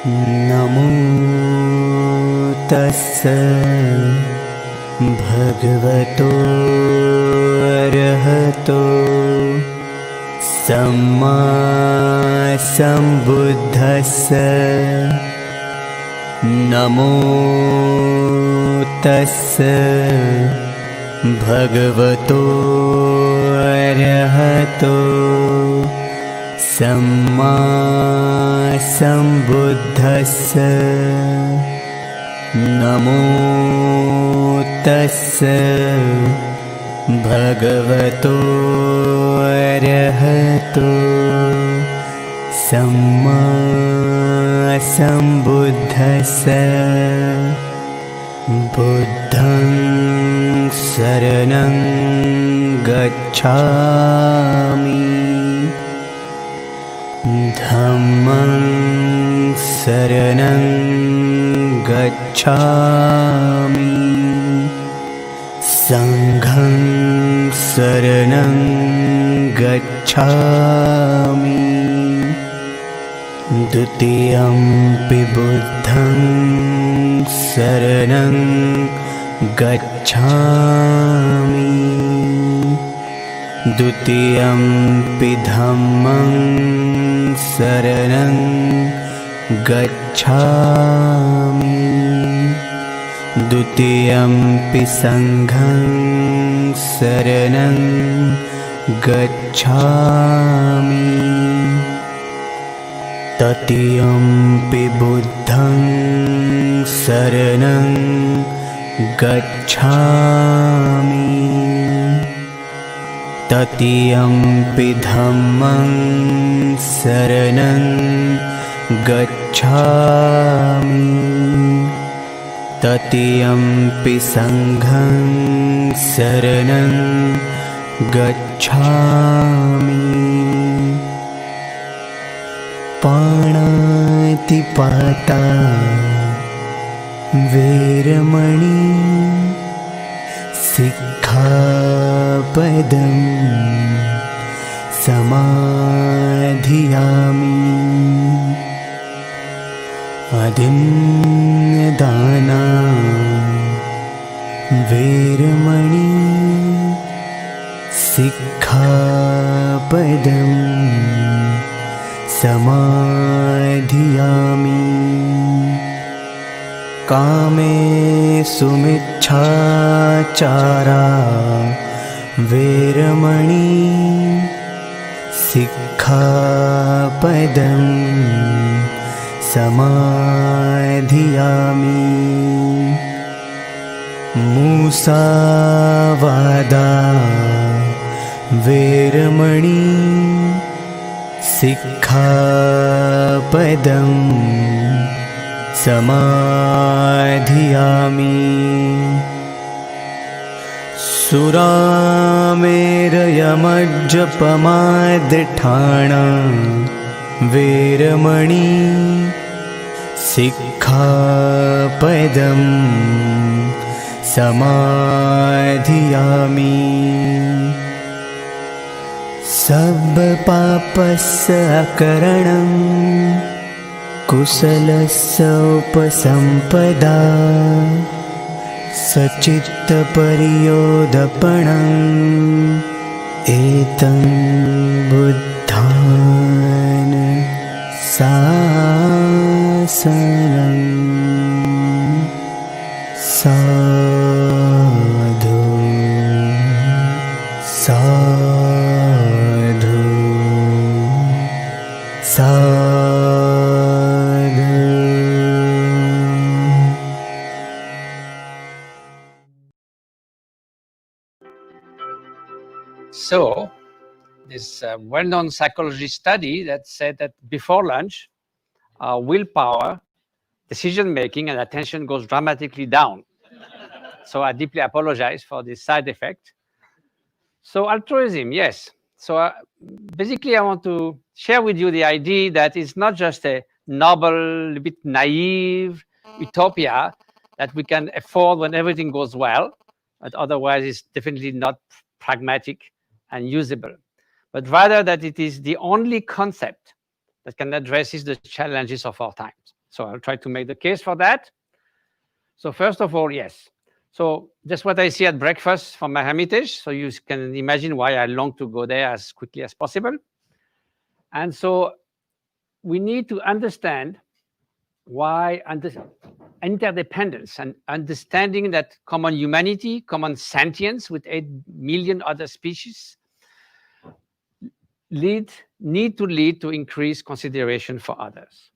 नमो तस्स भगवतो अरहतो सम्मा सम्बुद्धस्स नमो तस्स भगवतो अरहतो सम्मा सम्बुद्धस्स नमो तस्स भगवतो अरहतो सम्मा सम्बुद्धस्स बुद्धं शरणं गच्छामि धम्मं शरणं गच्छामि संघं शरणं गच्छामि द्वितीयंपि बुद्धं शरणं गच्छामि द्वितीयंपि धम्मं शरणं गच्छामि द्वितीयंपि संघं शरणं गच्छामि तृतीयंपि बुद्धं शरणं गच्छामि तृतीयंपि धम्मं शरणं गच्छामि तृतीयंपि संघं शरणं गच्छामि पाणातिपाता वेरमणि सिक्खापदं समाधियामि अदिन्नदाना वेरमणि सिक्खापदं समाधियामि कामेषु मिच्छाचारा वेरमणि सिक्खापदं समाधियामि मुसावादा वेरमणि सिक्खापदं समाधियामि सुरामेरयमज्जपमादठाणा वेरमणि सिक्खापदं समाधियामि सर्वपापस्य अकरणं कुशलस्य उपसम्पदा सचित्तपरियोदपणम् एतं बुद्धान् शासनम् साधु साधु साधु. So, this well-known psychology study that said that before lunch, willpower, decision-making, and attention goes dramatically down. So I deeply apologize for this side effect. So altruism, yes. So basically, I want to share with you the idea that it's not just a noble, a bit naive utopia that we can afford when everything goes well, but otherwise it's definitely not pragmatic and usable, but rather that it is the only concept that can address the challenges of our times. So I'll try to make the case for that. So first of all, yes. So that's what I see at breakfast from my hermitage. So you can imagine why I long to go there as quickly as possible. And so we need to understand why interdependence and understanding that common humanity, common sentience with 8 million other species need to lead to increased consideration for others.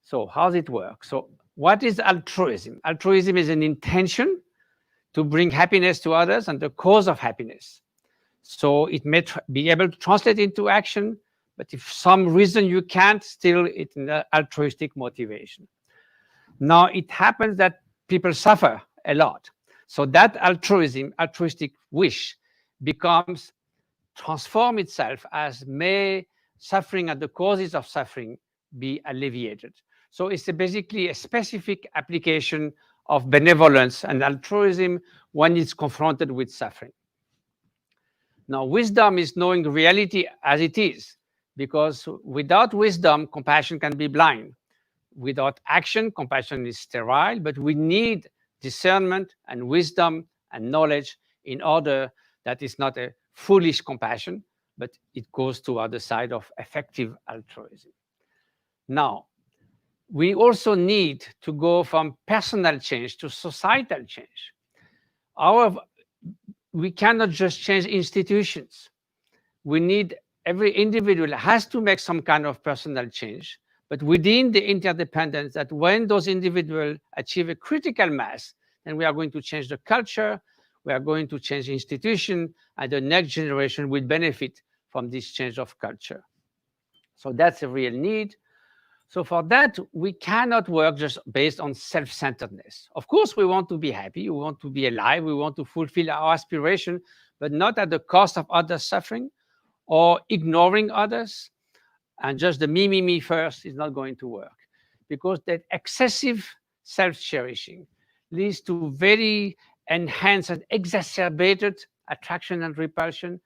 So how does it work? So what is altruism? Altruism is an intention to bring happiness to others and the cause of happiness. So it may be able to translate into action, but if some reason you can't, still it's an altruistic motivation. Now it happens that people suffer a lot. So that altruistic wish becomes transform itself as may suffering and the causes of suffering be alleviated. So it's basically a specific application of benevolence and altruism when it's confronted with suffering. Now, wisdom is knowing reality as it is, because without wisdom, compassion can be blind. Without action, compassion is sterile, but we need discernment and wisdom and knowledge in order that it's not a foolish compassion, but it goes to the other side of effective altruism. Now, we also need to go from personal change to societal change. We cannot just change institutions. We need every individual has to make some kind of personal change, but within the interdependence that when those individuals achieve a critical mass, then we are going to change the culture, we are going to change the institution, and the next generation will benefit from this change of culture. So that's a real need. So for that, we cannot work just based on self-centeredness. Of course, we want to be happy, we want to be alive, we want to fulfill our aspiration, but not at the cost of others' suffering or ignoring others. And just the me first is not going to work, because that excessive self-cherishing leads to very enhanced and exacerbated attraction and repulsion.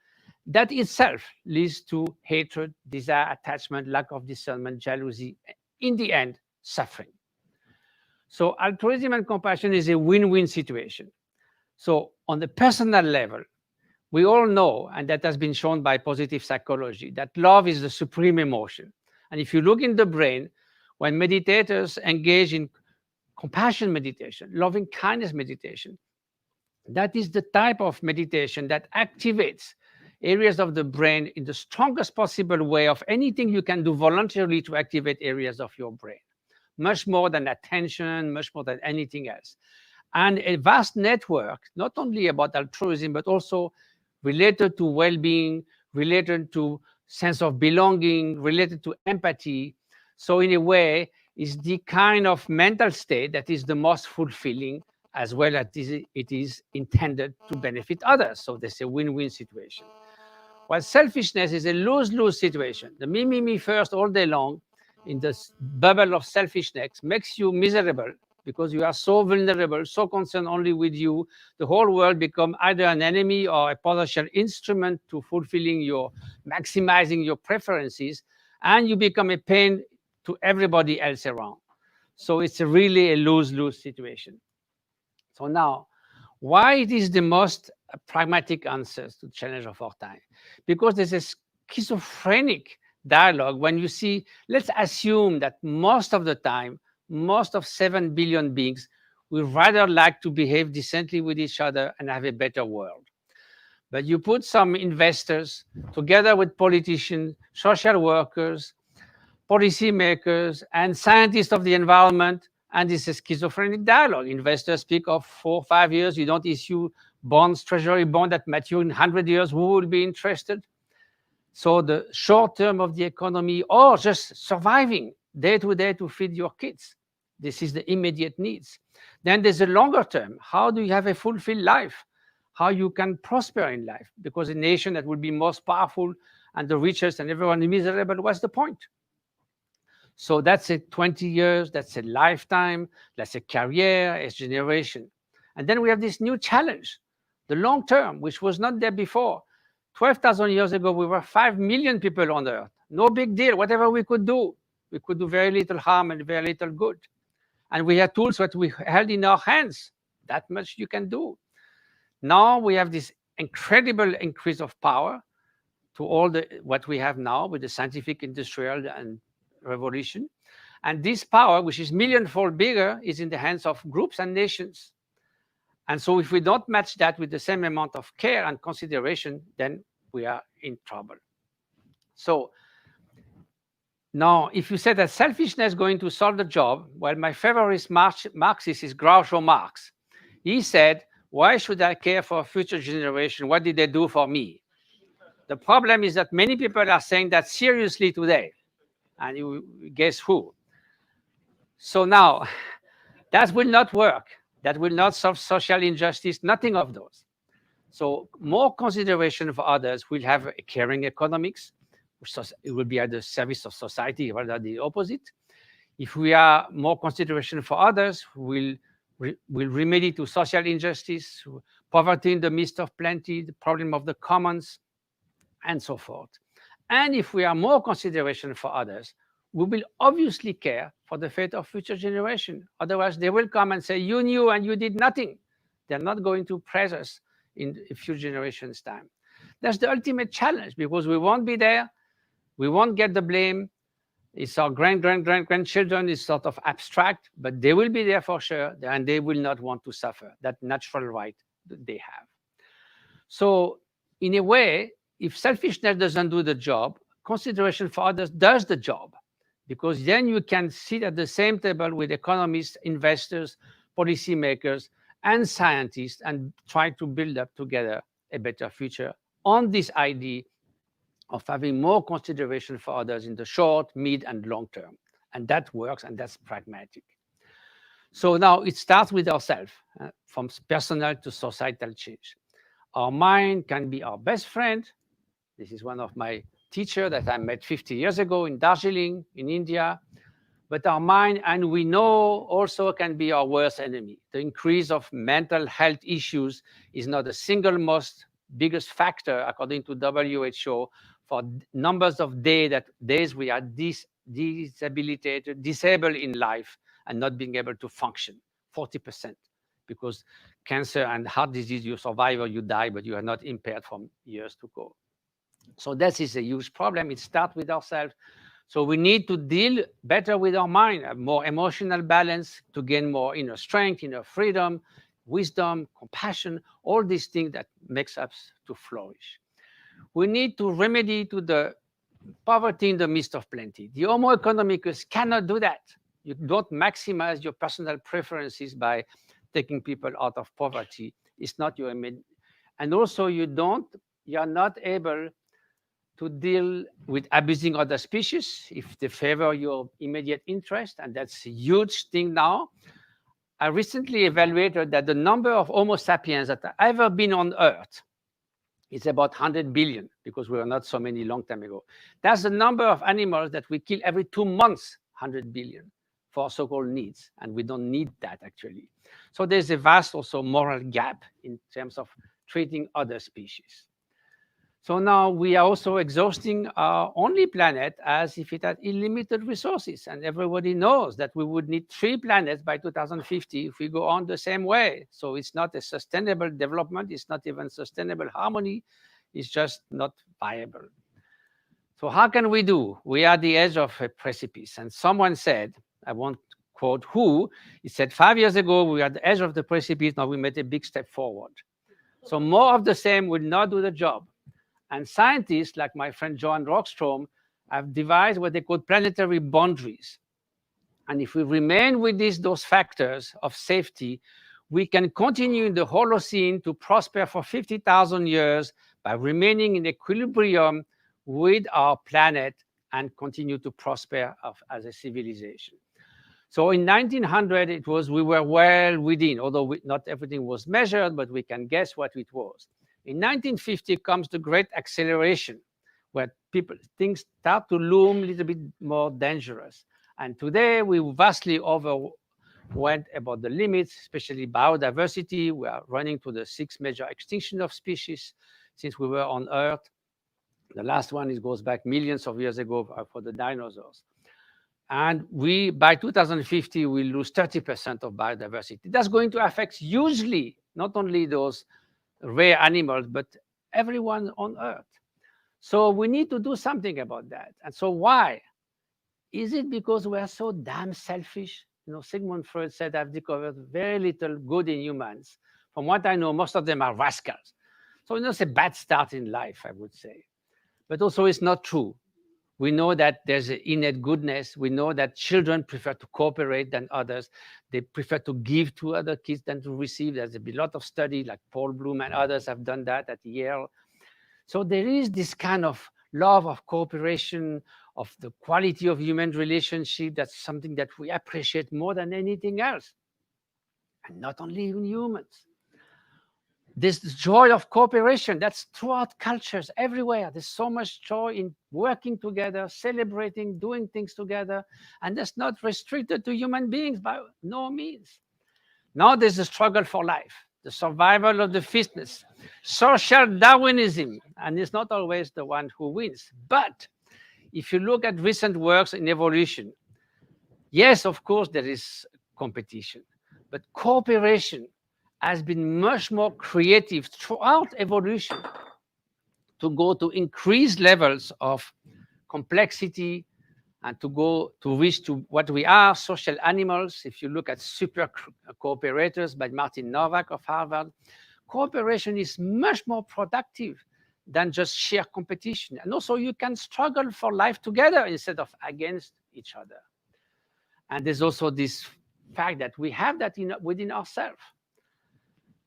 That itself leads to hatred, desire, attachment, lack of discernment, jealousy, in the end, suffering. So altruism and compassion is a win-win situation. So on the personal level, we all know, and that has been shown by positive psychology, that love is the supreme emotion. And if you look in the brain, when meditators engage in compassion meditation, loving kindness meditation, that is the type of meditation that activates areas of the brain in the strongest possible way of anything you can do voluntarily to activate areas of your brain, much more than attention, much more than anything else. And a vast network, not only about altruism, but also related to well-being, related to sense of belonging, related to empathy. So in a way, is the kind of mental state that is the most fulfilling, as well as it is intended to benefit others. So there's a win-win situation. While selfishness is a lose-lose situation. The me first all day long in this bubble of selfishness makes you miserable because you are so vulnerable, so concerned only with you. The whole world becomes either an enemy or a potential instrument to maximizing your preferences, and you become a pain to everybody else around. So it's really a lose-lose situation. So now, why it is the most pragmatic answers to the challenge of our time? Because there's a schizophrenic dialogue when you see, let's assume that most of the time, most of 7 billion beings would rather like to behave decently with each other and have a better world. But you put some investors together with politicians, social workers, policymakers, and scientists of the environment, and this is schizophrenic dialogue. Investors speak of 4 or 5 years. You don't issue bonds, treasury bond that mature in 100 years. Who will be interested? So the short term of the economy, or just surviving day to day to feed your kids. This is the immediate needs. Then there's a longer term. How do you have a fulfilled life? How you can prosper in life? Because a nation that will be most powerful and the richest and everyone is miserable, what's the point? So that's a 20 years, that's a lifetime, that's a career, a generation. And then we have this new challenge, the long term, which was not there before. 12,000 years ago, we were 5 million people on Earth. No big deal, whatever we could do. We could do very little harm and very little good. And we had tools that we held in our hands. That much you can do. Now we have this incredible increase of power to all what we have now with the scientific, industrial, and revolution. And this power, which is millionfold bigger, is in the hands of groups and nations. And so if we don't match that with the same amount of care and consideration, then we are in trouble. So now, if you say that selfishness is going to solve the job, well, my favorite Marxist is Groucho Marx. He said, why should I care for a future generation? What did they do for me? The problem is that many people are saying that seriously today. And you guess who? So now, that will not work. That will not solve social injustice, nothing of those. So more consideration for others will have a caring economics. It will be at the service of society rather than the opposite. If we are more consideration for others, we'll remedy to social injustice, poverty in the midst of plenty, the problem of the commons, and so forth. And if we are more consideration for others, we will obviously care for the fate of future generation. Otherwise, they will come and say, you knew and you did nothing. They're not going to praise us in a few generations' time. That's the ultimate challenge, because we won't be there. We won't get the blame. It's our grandchildren is sort of abstract, but they will be there for sure, and they will not want to suffer. That natural right that they have. So in a way, if selfishness doesn't do the job, consideration for others does the job, because then you can sit at the same table with economists, investors, policymakers, and scientists and try to build up together a better future on this idea of having more consideration for others in the short, mid, and long term. And that works, and that's pragmatic. So now it starts with ourselves, from personal to societal change. Our mind can be our best friend. This is one of my teachers that I met 50 years ago in Darjeeling, in India. But our mind, and we know, also can be our worst enemy. The increase of mental health issues is not the single most biggest factor, according to WHO, for numbers of days we are disabled in life and not being able to function, 40%. Because cancer and heart disease, you survive or you die, but you are not impaired from years to go. So this is a huge problem. It starts with ourselves. So we need to deal better with our mind, have more emotional balance to gain more inner strength, inner freedom, wisdom, compassion, all these things that makes us to flourish. We need to remedy to the poverty in the midst of plenty. The Homo economicus cannot do that. You don't maximize your personal preferences by taking people out of poverty. It's not your and also you are not able to deal with abusing other species if they favor your immediate interest, and that's a huge thing now. I recently evaluated that the number of Homo sapiens that have ever been on Earth is about 100 billion, because we were not so many long time ago. That's the number of animals that we kill every 2 months, 100 billion, for so-called needs, and we don't need that actually. So there's a vast also moral gap in terms of treating other species. So now we are also exhausting our only planet as if it had unlimited resources. And everybody knows that we would need 3 planets by 2050 if we go on the same way. So it's not a sustainable development. It's not even sustainable harmony. It's just not viable. So how can we do? We are at the edge of a precipice. And someone said, I won't quote who, he said 5 years ago, we were at the edge of the precipice. Now we made a big step forward. So more of the same will not do the job. And scientists like my friend Johan Rockström have devised what they call planetary boundaries. And if we remain with those factors of safety, we can continue in the Holocene to prosper for 50,000 years by remaining in equilibrium with our planet and continue to prosper as a civilization. So in 1900, we were well within, although not everything was measured, but we can guess what it was. In 1950 comes the great acceleration, where things start to loom a little bit more dangerous. And today we vastly went about the limits, especially biodiversity. We are running to the 6 major extinction of species since we were on Earth. The last one goes back millions of years ago for the dinosaurs. And we, by 2050, will lose 30% of biodiversity. That's going to affect hugely, not only those rare animals, but everyone on Earth. So we need to do something about that. And so why? Is it because we are so damn selfish? Sigmund Freud said, I've discovered very little good in humans. From what I know, most of them are rascals. So it's a bad start in life, I would say. But also it's not true. We know that there's an innate goodness. We know that children prefer to cooperate than others. They prefer to give to other kids than to receive. There's been a lot of study, like Paul Bloom and others have done that at Yale. So there is this kind of love of cooperation, of the quality of human relationship. That's something that we appreciate more than anything else. And not only in humans. This joy of cooperation, that's throughout cultures everywhere. There's so much joy in working together, celebrating, doing things together. And that's not restricted to human beings by no means. Now there's a struggle for life, the survival of the fittest, social Darwinism, and it's not always the one who wins. But if you look at recent works in evolution, yes, of course, there is competition, but cooperation has been much more creative throughout evolution to go to increased levels of complexity and to reach to what we are, social animals. If you look at Super Cooperators by Martin Novak of Harvard, cooperation is much more productive than just sheer competition. And also you can struggle for life together instead of against each other. And there's also this fact that we have that within ourselves.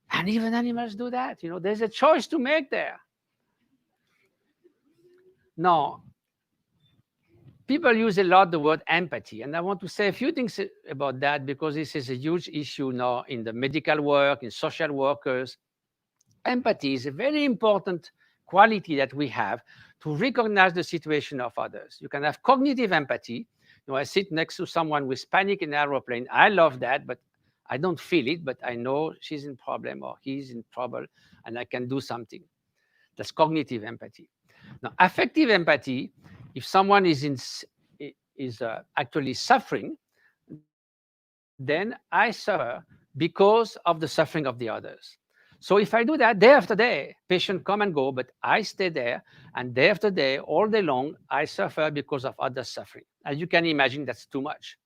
And even animals do that. There's a choice to make there. Now, people use a lot the word empathy, and I want to say a few things about that because this is a huge issue now in the medical work, in social workers. Empathy is a very important quality that we have to recognize the situation of others. You can have cognitive empathy. I sit next to someone with panic in an aeroplane. I love that, but I don't feel it, but I know she's in problem or he's in trouble, and I can do something. That's cognitive empathy. Now, affective empathy, if someone is actually suffering, then I suffer because of the suffering of the others. So if I do that day after day, patients come and go, but I stay there, and day after day, all day long, I suffer because of others' suffering. As you can imagine, that's too much.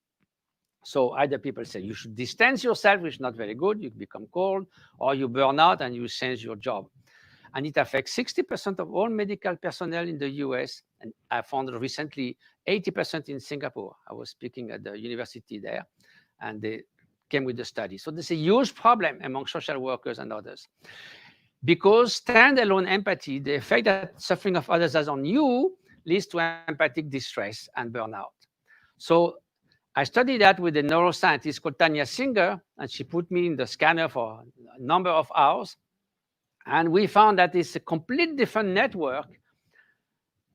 So either people say you should distance yourself, which is not very good, you become cold, or you burn out and you change your job. And it affects 60% of all medical personnel in the US. And I found recently 80% in Singapore. I was speaking at the university there, and they came with the study. So there's a huge problem among social workers and others. Because standalone empathy, the effect that suffering of others has on you, leads to empathic distress and burnout. So I studied that with a neuroscientist called Tanya Singer, and she put me in the scanner for a number of hours. And we found that it's a complete different network,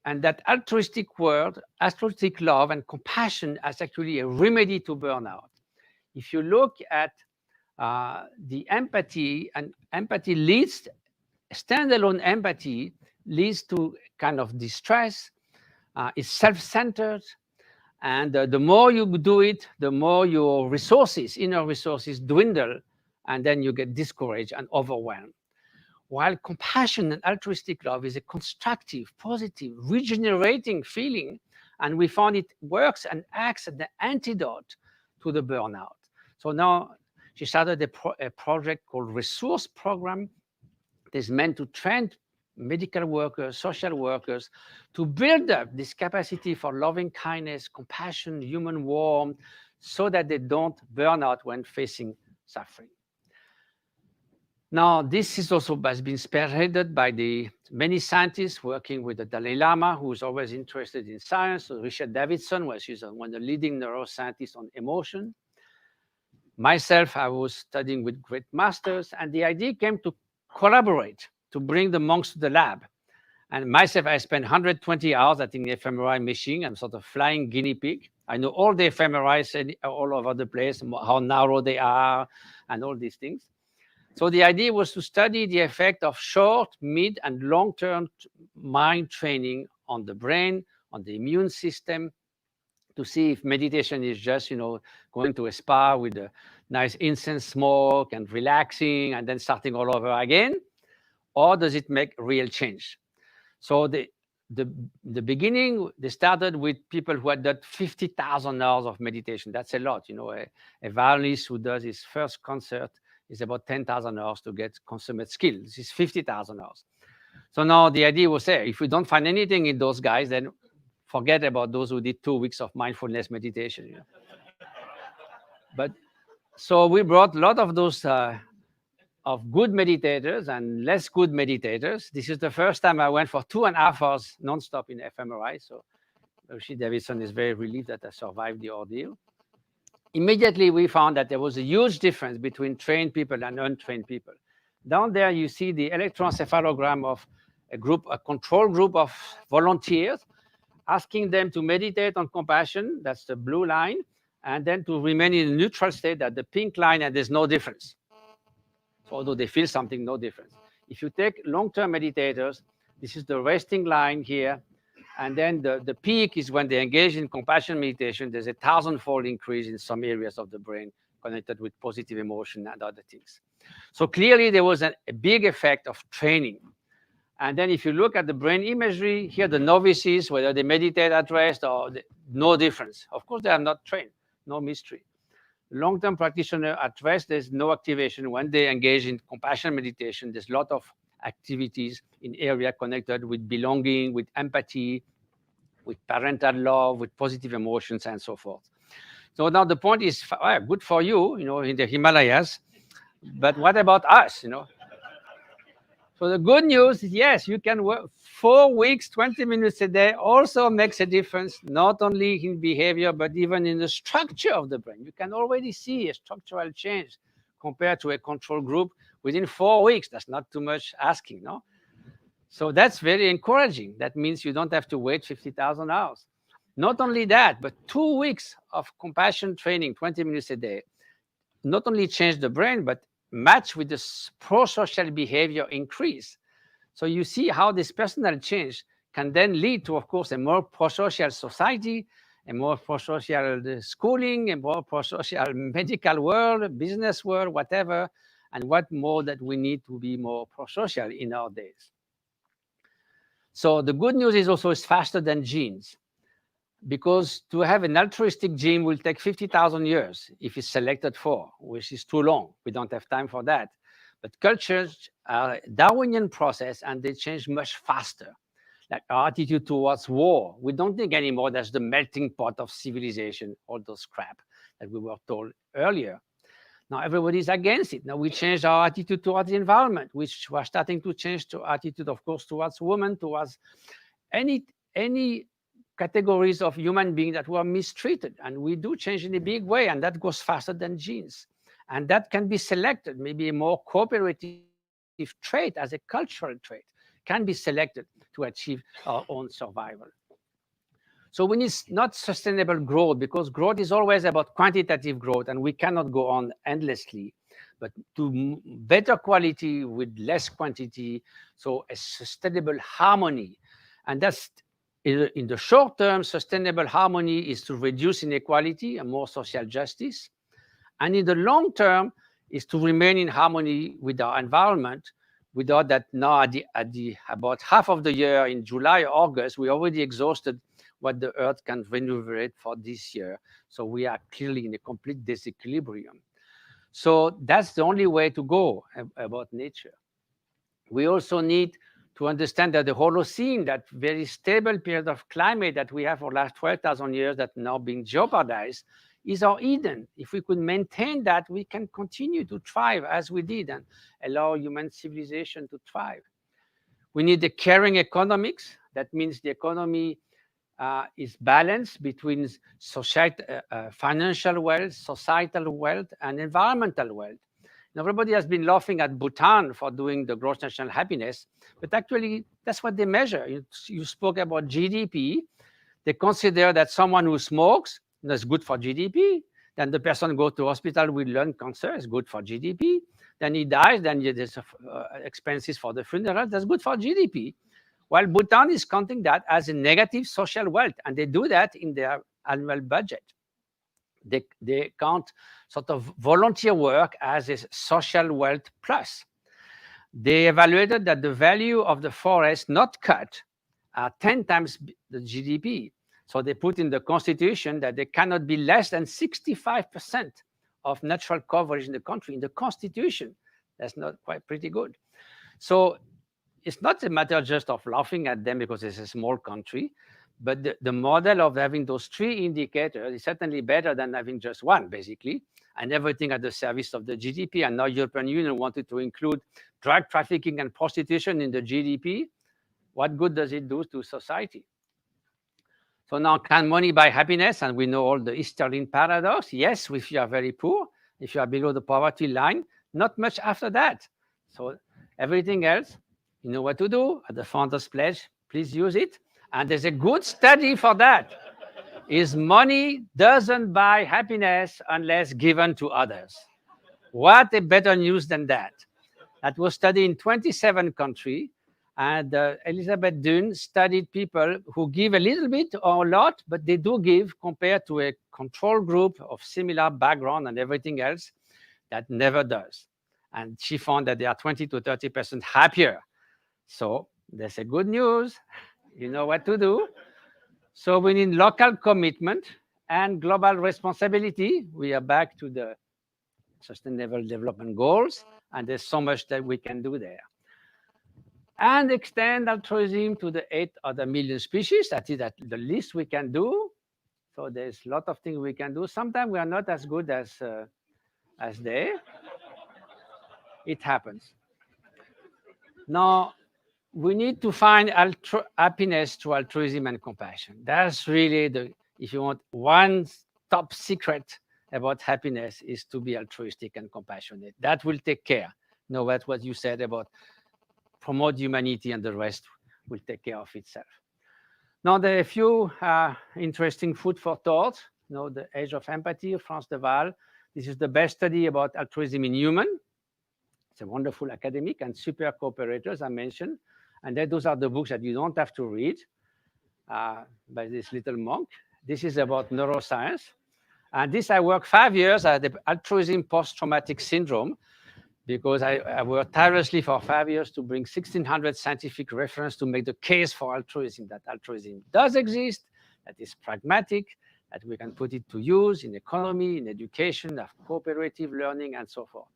and that altruistic word, altruistic love and compassion is actually a remedy to burnout. If you look at the empathy, and empathy leads, standalone empathy leads to kind of distress, it's self-centered, and the more you do it, the more your resources, inner resources dwindle, and then you get discouraged and overwhelmed. While compassion and altruistic love is a constructive, positive, regenerating feeling, and we found it works and acts as the antidote to the burnout. So now she started a project called Resource Program. It is meant to train medical workers, social workers, to build up this capacity for loving kindness, compassion, human warmth, so that they don't burn out when facing suffering. Now, this is also has been spearheaded by the many scientists working with the Dalai Lama, who is always interested in science. So Richard Davidson, she's one of the leading neuroscientists on emotion. Myself, I was studying with great masters, and the idea came to collaborate, to bring the monks to the lab. And myself, I spent 120 hours at the fMRI machine. I'm sort of flying guinea pig. I know all the fMRIs all over the place, how narrow they are, and all these things. So the idea was to study the effect of short, mid, and long-term mind training on the brain, on the immune system, to see if meditation is just, going to a spa with a nice incense smoke and relaxing and then starting all over again, or does it make real change? So the, the beginning, they started with people who had done 50,000 hours of meditation. That's a lot. A violinist who does his first concert is about 10,000 hours to get consummate skill. This is 50,000 hours. So now the idea was there. If we don't find anything in those guys, then forget about those who did 2 weeks of mindfulness meditation. But so we brought a lot of those of good meditators and less good meditators. This is the first time I went for 2.5 hours nonstop in fMRI. So Roshi Davidson is very relieved that I survived the ordeal. Immediately, we found that there was a huge difference between trained people and untrained people. Down there, you see the electroencephalogram of a control group of volunteers, asking them to meditate on compassion, that's the blue line, and then to remain in a neutral state, that's the pink line, and there's no difference. So although they feel something, no difference. If you take long-term meditators, this is the resting line here, and then the peak is when they engage in compassion meditation. There's a 1,000-fold increase in some areas of the brain connected with positive emotion and other things. So clearly, there was a big effect of training. And then if you look at the brain imagery, here the novices, whether they meditate at rest or no difference. Of course, they are not trained, no mystery. Long-term practitioner at rest, there's no activation. When they engage in compassion meditation, there's a lot of activities in area connected with belonging, with empathy, with parental love, with positive emotions, and so forth. So now the point is, good for you, in the Himalayas, but what about us, So the good news is, yes, you can work 4 weeks, 20 minutes a day also makes a difference, not only in behavior, but even in the structure of the brain. You can already see a structural change compared to a control group within 4 weeks. That's not too much asking, no? So that's very encouraging. That means you don't have to wait 50,000 hours. Not only that, but 2 weeks of compassion training, 20 minutes a day, not only change the brain, but match with the pro-social behavior increase. So you see how this personal change can then lead to, of course, a more pro-social society, a more pro-social schooling, a more pro-social medical world, business world, whatever, and what more that we need to be more pro-social in our days. So the good news is also it's faster than genes, because to have an altruistic gene will take 50,000 years if it's selected for, which is too long. We don't have time for that. But cultures are a Darwinian process, and they change much faster. Like our attitude towards war, we don't think anymore that's the melting pot of civilization, all those crap that we were told earlier. Now everybody's against it. Now we changed our attitude towards the environment, which we're starting to change to attitude, of course, towards women, towards any categories of human beings that were mistreated. And we do change in a big way, and that goes faster than genes. And that can be selected, maybe a more cooperative trait as a cultural trait can be selected to achieve our own survival. So we need not sustainable growth, because growth is always about quantitative growth, and we cannot go on endlessly, but to better quality with less quantity, so a sustainable harmony. And that's, in the short term, sustainable harmony is to reduce inequality and more social justice. And in the long term is to remain in harmony with our environment, without that now at the about half of the year in July or August, we already exhausted what the Earth can remunerate for this year. So we are clearly in a complete disequilibrium. So that's the only way to go about nature. We also need to understand that the Holocene, that very stable period of climate that we have for the last 12,000 years that now being jeopardized, is our Eden. If we could maintain that, we can continue to thrive as we did and allow human civilization to thrive. We need a caring economics. That means the economy is balanced between financial wealth, societal wealth, and environmental wealth. Now, everybody has been laughing at Bhutan for doing the gross national happiness, but actually that's what they measure. You spoke about GDP. They consider that someone who smokes, that's good for GDP. Then the person goes to hospital with lung cancer, is good for GDP. Then he dies, then there's expenses for the funeral, that's good for GDP. While Bhutan is counting that as a negative social wealth, and they do that in their annual budget. They count sort of volunteer work as a social wealth plus. They evaluated that the value of the forest not cut are 10 times the GDP. So they put in the constitution that they cannot be less than 65% of natural coverage in the country. In the constitution, that's not quite pretty good. So it's not a matter just of laughing at them because it's a small country, but the model of having those three indicators is certainly better than having just one, basically, and everything at the service of the GDP. And now European Union wanted to include drug trafficking and prostitution in the GDP. What good does it do to society? So now, can money buy happiness? And we know all the Easterlin paradox. Yes, if you are very poor, if you are below the poverty line, not much after that. So everything else, you know what to do. At the Founders Pledge, please use it. And there's a good study for that. Is money doesn't buy happiness unless given to others. What a better news than that. That was studied in 27 countries. And Elizabeth Dunn studied people who give a little bit or a lot, but they do give compared to a control group of similar background and everything else that never does. And she found that they are 20 to 30% happier. So there's a good news. You know what to do. So we need local commitment and global responsibility. We are back to the Sustainable Development Goals, and there's so much that we can do there. And extend altruism to the 8 other million species. That is the least we can do. So there's a lot of things we can do. Sometimes we are not as good as they. It happens. Now, we need to find happiness through altruism and compassion. That's really if you want one top secret about happiness is to be altruistic and compassionate. That will take care. You know what you said about promote humanity and the rest will take care of itself. Now, there are a few interesting food for thought. You know, the Age of Empathy of France Deval. This is the best study about altruism in human. It's a wonderful academic and super cooperators I mentioned. And then those are the books that you don't have to read by this little monk. This is about neuroscience. And this, I worked 5 years at the altruism post-traumatic syndrome, because I worked tirelessly for 5 years to bring 1,600 scientific reference to make the case for altruism, that altruism does exist, that is pragmatic, that we can put it to use in economy, in education, of cooperative learning, and so forth.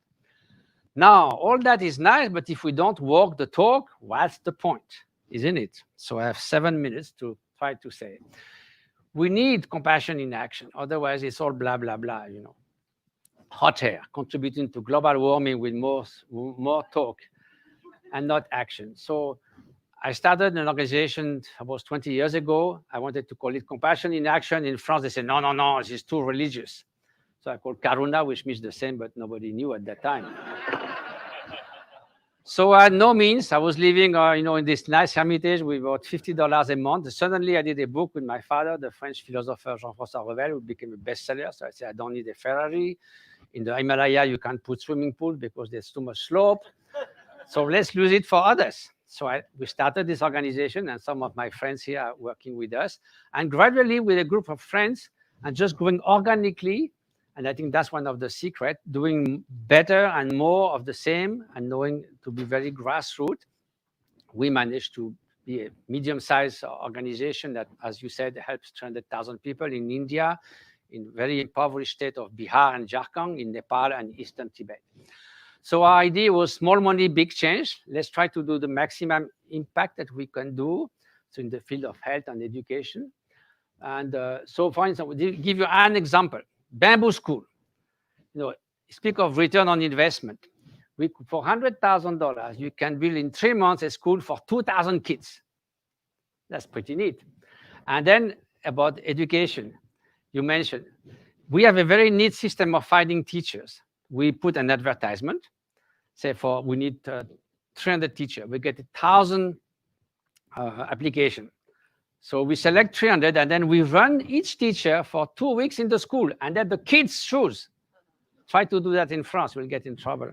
Now, all that is nice, but if we don't walk the talk, what's the point, isn't it? So I have 7 minutes to try to say. We need compassion in action. Otherwise, it's all blah, blah, blah, you know. Hot air, contributing to global warming with more talk and not action. So I started an organization about 20 years ago. I wanted to call it Compassion in Action. In France, they said, no, this is too religious. So I called Karuna, which means the same, but nobody knew at that time. So I had no means. I was living, in this nice hermitage with about $50 a month. Suddenly, I did a book with my father, the French philosopher Jean-François Revel, who became a bestseller. So I said, I don't need a Ferrari. In the Himalaya, you can't put swimming pool because there's too much slope. So let's use it for others. So we started this organization, and some of my friends here are working with us. And gradually, with a group of friends, and just growing organically, and I think that's one of the secrets, doing better and more of the same and knowing to be very grassroots, we managed to be a medium-sized organization that, as you said, helps 300,000 people in India, in very impoverished state of Bihar and Jharkhand, in Nepal and Eastern Tibet. So our idea was small money, big change. Let's try to do the maximum impact that we can do. So in the field of health and education. And so for instance, we'll give you an example. Bamboo School. Speak of return on investment. For $100,000, you can build in 3 months a school for 2,000 kids. That's pretty neat. And then about education. You mentioned, we have a very neat system of finding teachers. We put an advertisement, say we need 300 teachers. We get 1,000 applications. So we select 300, and then we run each teacher for 2 weeks in the school, and then the kids choose. Try to do that in France, we'll get in trouble.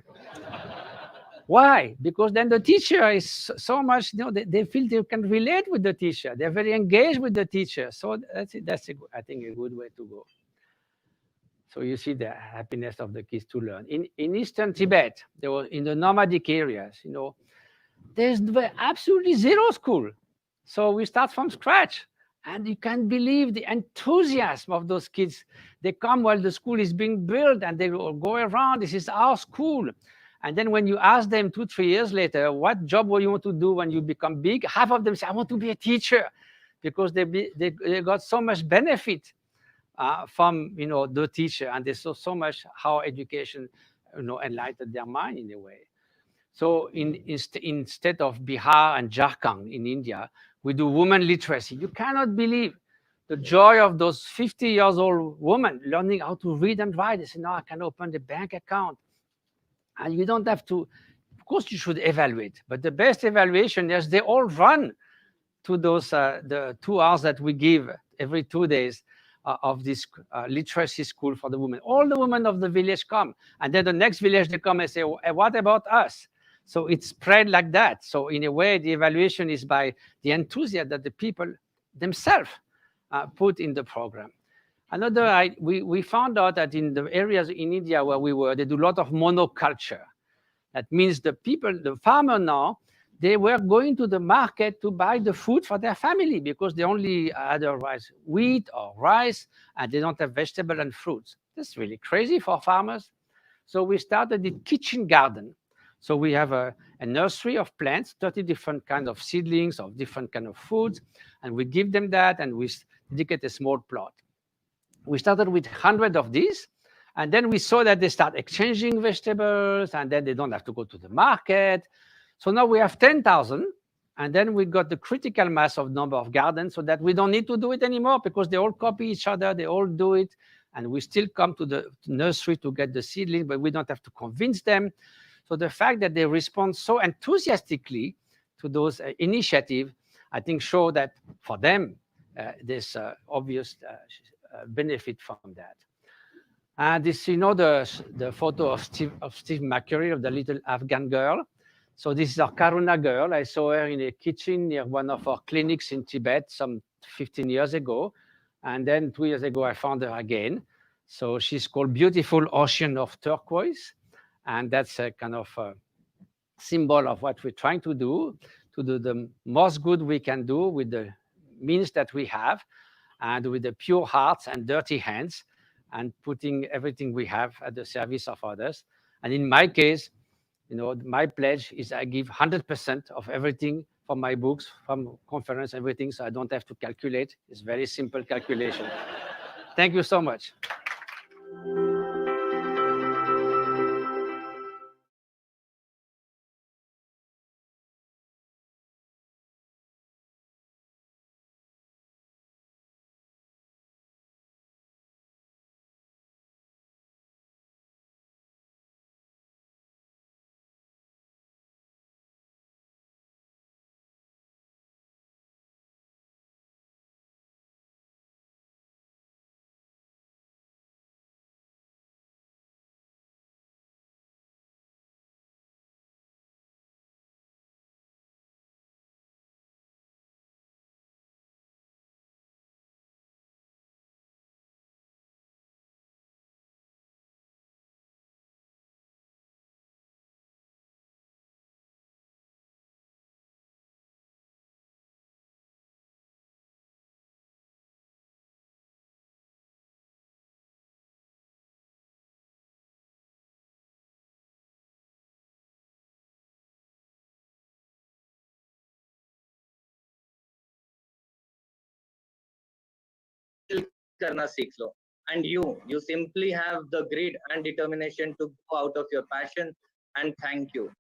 Why? Because then the teacher is so much, they feel they can relate with the teacher. They're very engaged with the teacher. So I think, a good way to go. So you see the happiness of the kids to learn. In Eastern Tibet, there was in the nomadic areas, there's absolutely zero school. So we start from scratch. And you can't believe the enthusiasm of those kids. They come while the school is being built and they will go around. This is our school. And then when you ask them 2, 3 years later, what job will you want to do when you become big? Half of them say, I want to be a teacher because they got so much benefit from the teacher, and they saw so much how education enlightened their mind in a way. So instead of Bihar and Jharkhand in India, we do women literacy. You cannot believe the joy of those 50 years old women learning how to read and write. They say, now I can open the bank account. And you don't have to, of course you should evaluate, but the best evaluation is they all run to those the 2 hours that we give every 2 days of this literacy school for the women. All the women of the village come, and then the next village they come and say, what about us? So it's spread like that. So in a way, the evaluation is by the enthusiasm that the people themselves put in the program. Another, we found out that in the areas in India where we were, they do a lot of monoculture. That means the farmer now, they were going to the market to buy the food for their family because they only either rice, wheat or rice, and they don't have vegetable and fruits. That's really crazy for farmers. So we started the kitchen garden. So we have a nursery of plants, 30 different kinds of seedlings of different kind of foods, and we give them that, and we dedicate a small plot. We started with 100 of these, and then we saw that they start exchanging vegetables, and then they don't have to go to the market. So now we have 10,000, and then we got the critical mass of number of gardens so that we don't need to do it anymore because they all copy each other, they all do it, and we still come to the nursery to get the seedling, but we don't have to convince them. So the fact that they respond so enthusiastically to those initiatives, I think show that for them, there's obvious benefit from that. And this, the photo of Steve McCurry, of the little Afghan girl. So this is our Karuna girl. I saw her in a kitchen near one of our clinics in Tibet some 15 years ago. And then 2 years ago, I found her again. So she's called Beautiful Ocean of Turquoise. And that's a kind of a symbol of what we're trying to do the most good we can do with the means that we have, and with the pure hearts and dirty hands, and putting everything we have at the service of others. And in my case, my pledge is I give 100% of everything from my books, from conference, everything, so I don't have to calculate. It's very simple calculation. Thank you so much. करना सीख लो. And you simply have the grit and determination to go out of your passion. And thank you,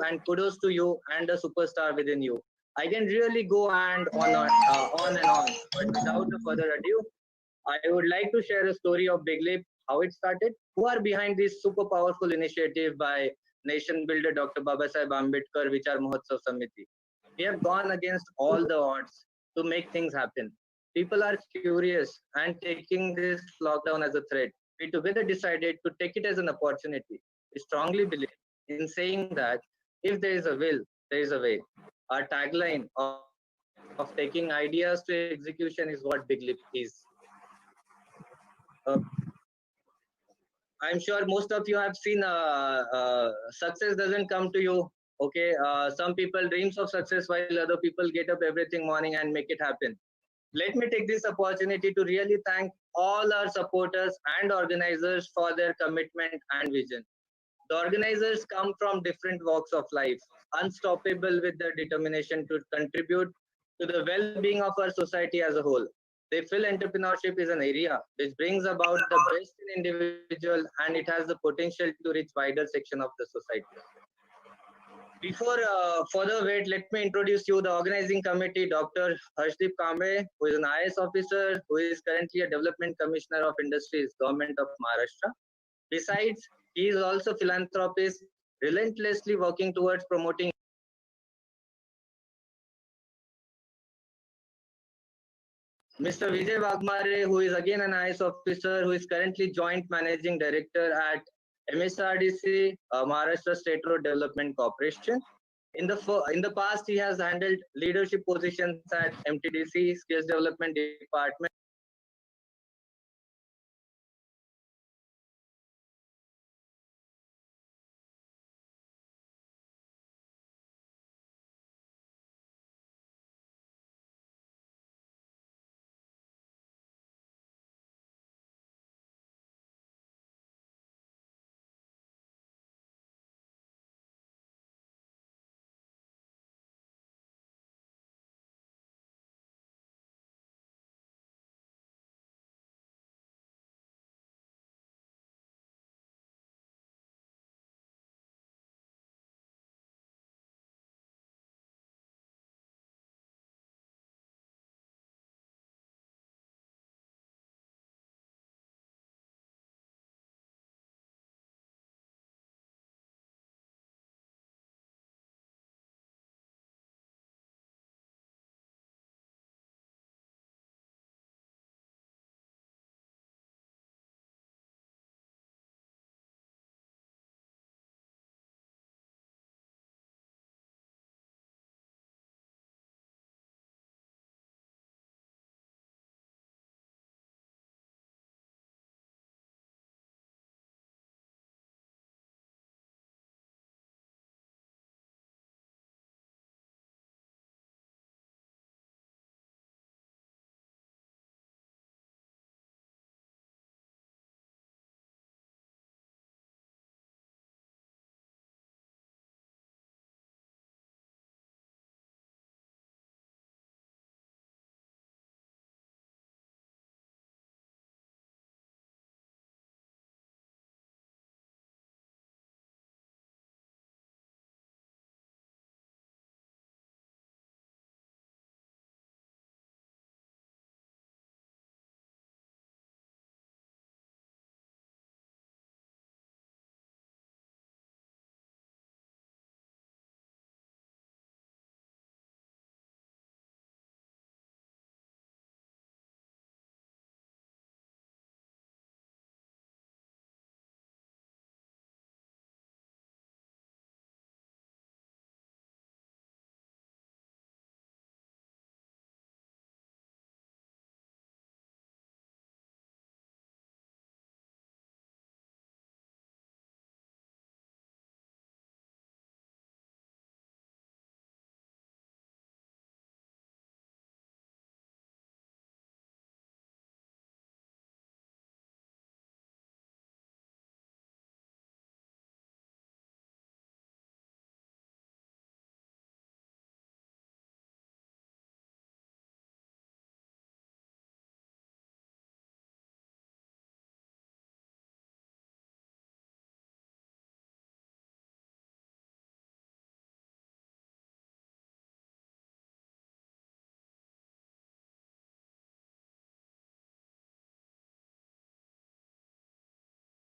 and kudos to you and the superstar within you. I can really go and on and on, but without further ado, I would like to share a story of Big Leap, how it started, who are behind this super powerful initiative by nation builder Dr. Babasaheb Ambedkar Vichar Mahotsav Samiti. We have gone against all the odds to make things happen. People are curious and taking this lockdown as a threat. We together decided to take it as an opportunity. We strongly believe in saying that If there is a will, there is a way. Our tagline of taking ideas to execution is what Big Leap is. Uh, I'm sure most of you have seen success doesn't come to you. Okay, some people dreams of success while other people get up everything morning and make it happen. Let me take this opportunity to really thank all our supporters and organizers for their commitment and vision. The organizers come from different walks of life, unstoppable with their determination to contribute to the well being of our society as a whole. They feel entrepreneurship is an area which brings about the best in individual and it has the potential to reach wider section of the society. Before further wait, let me introduce you the organizing committee, Dr. Harshdeep Kamble, who is an IS officer, who is currently a development commissioner of industries, government of Maharashtra. Besides, he is also philanthropist, relentlessly working towards promoting. Mr. Vijay Bhagmaray, who is again an IS officer, who is currently joint managing director at MSRDC, Maharashtra State Road Development Corporation. In the past, he has handled leadership positions at MTDC, Skills Development Department.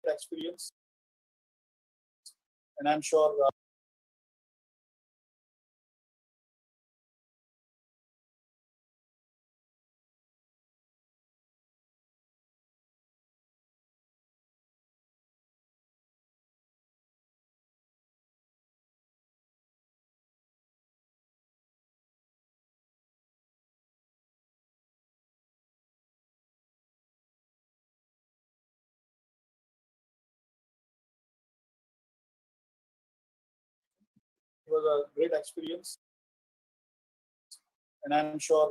experience, and I'm sure was a great experience, and I'm sure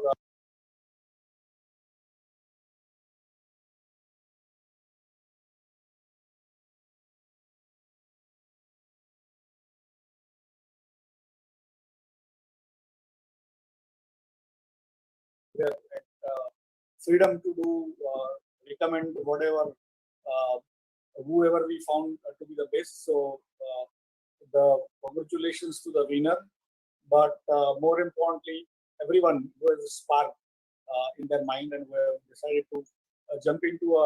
freedom to do, recommend whatever, whoever we found to be the best. So the congratulations to the winner, but more importantly, everyone who has a spark in their mind and who have decided to jump into a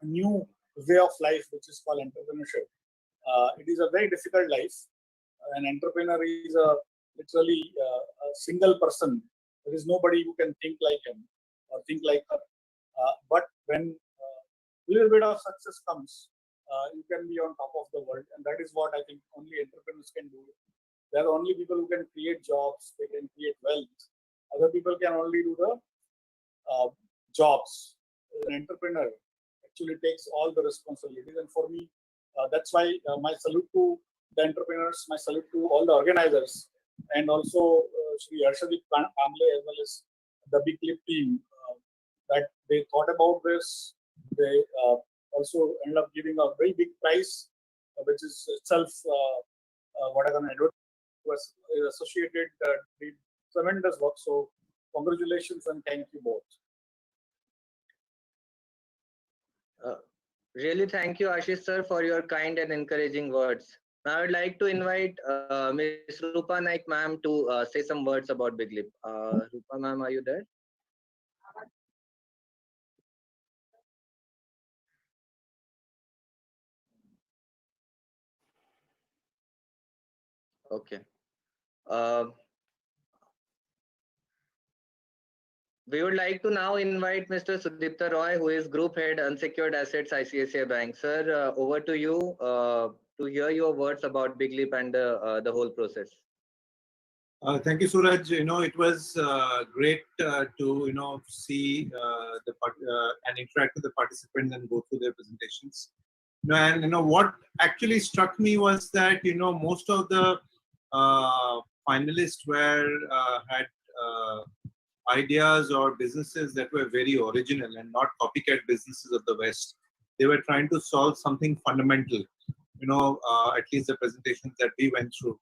new way of life, which is called entrepreneurship. It is a very difficult life. An entrepreneur is literally a single person. There is nobody who can think like him or think like her. But when a little bit of success comes, you can be on top of the world, and that is what I think only entrepreneurs can do. There are only people who can create jobs, they can create wealth. Other people can only do the jobs. An entrepreneur actually takes all the responsibilities, and for me, that's why my salute to the entrepreneurs, my salute to all the organizers, and also Shri Arshadip Kamble as well as the Big Clip team, that they thought about this. They also ended up giving a very big prize, which is itself what I can advert was associated, did tremendous work. So congratulations and thank you both. Really, thank you, Ashish sir, for your kind and encouraging words. Now, I would like to invite Ms. Rupa Naik ma'am to say some words about Big Lip. Rupa ma'am, are you there? Okay. We would like to now invite Mr. Sudipta Roy, who is Group Head Unsecured Assets ICICI Bank. Sir, over to you to hear your words about Big Leap and the whole process. Thank you, Suraj. It was great to see and interact with the participants and go through their presentations. And what actually struck me was that most of the finalists had ideas or businesses that were very original and not copycat businesses of the West. They were trying to solve something fundamental. At least the presentations that we went through.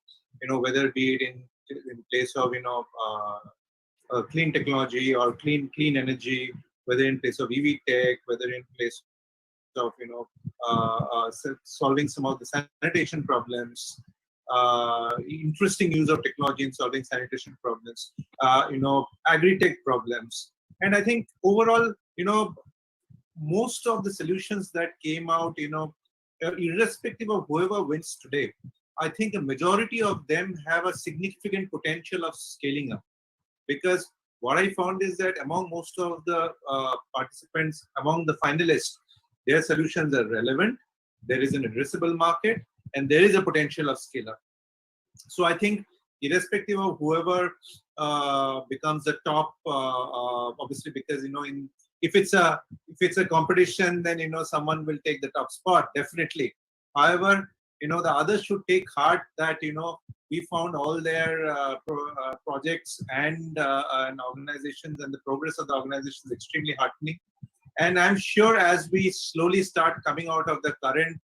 Whether be it in place of clean technology or clean energy, whether in place of EV tech, whether in place of solving some of the sanitation problems, interesting use of technology in solving sanitation problems, agri-tech problems. And I think overall, most of the solutions that came out, irrespective of whoever wins today, I think a majority of them have a significant potential of scaling up. Because what I found is that among most of the participants, among the finalists, their solutions are relevant, there is an addressable market, and there is a potential of scale up. So I think irrespective of whoever becomes the top, obviously, because if it's a competition, then someone will take the top spot, definitely. However, the others should take heart that we found all their projects and organizations, and the progress of the organizations extremely heartening. And I'm sure as we slowly start coming out of the current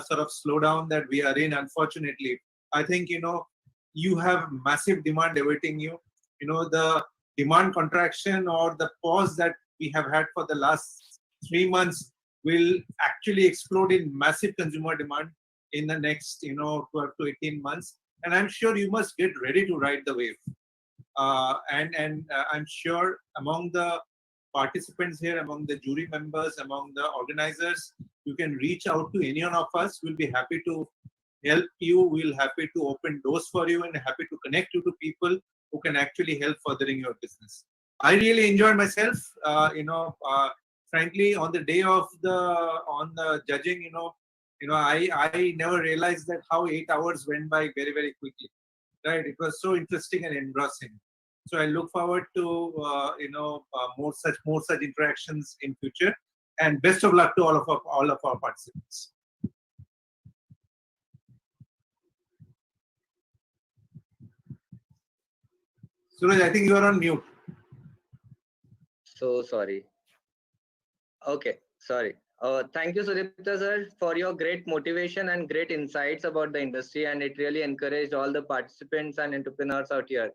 sort of slowdown that we are in, unfortunately, I think you have massive demand awaiting you. The demand contraction or the pause that we have had for the last 3 months will actually explode in massive consumer demand in the next 12 to 18 months. And I'm sure you must get ready to ride the wave. And I'm sure among the participants here, among the jury members, among the organizers, you can reach out to any one of us. We'll be happy to help you. We'll happy to open doors for you and happy to connect you to people who can actually help furthering your business. I really enjoyed myself. Frankly, on the day of the judging, I never realized that how 8 hours went by very, very quickly. Right? It was so interesting and engrossing. So I look forward to more such interactions in future. And best of luck to all of our participants. Suraj, I think you are on mute. So sorry. Okay, sorry. Thank you, Sudipta sir, for your great motivation and great insights about the industry, and it really encouraged all the participants and entrepreneurs out here.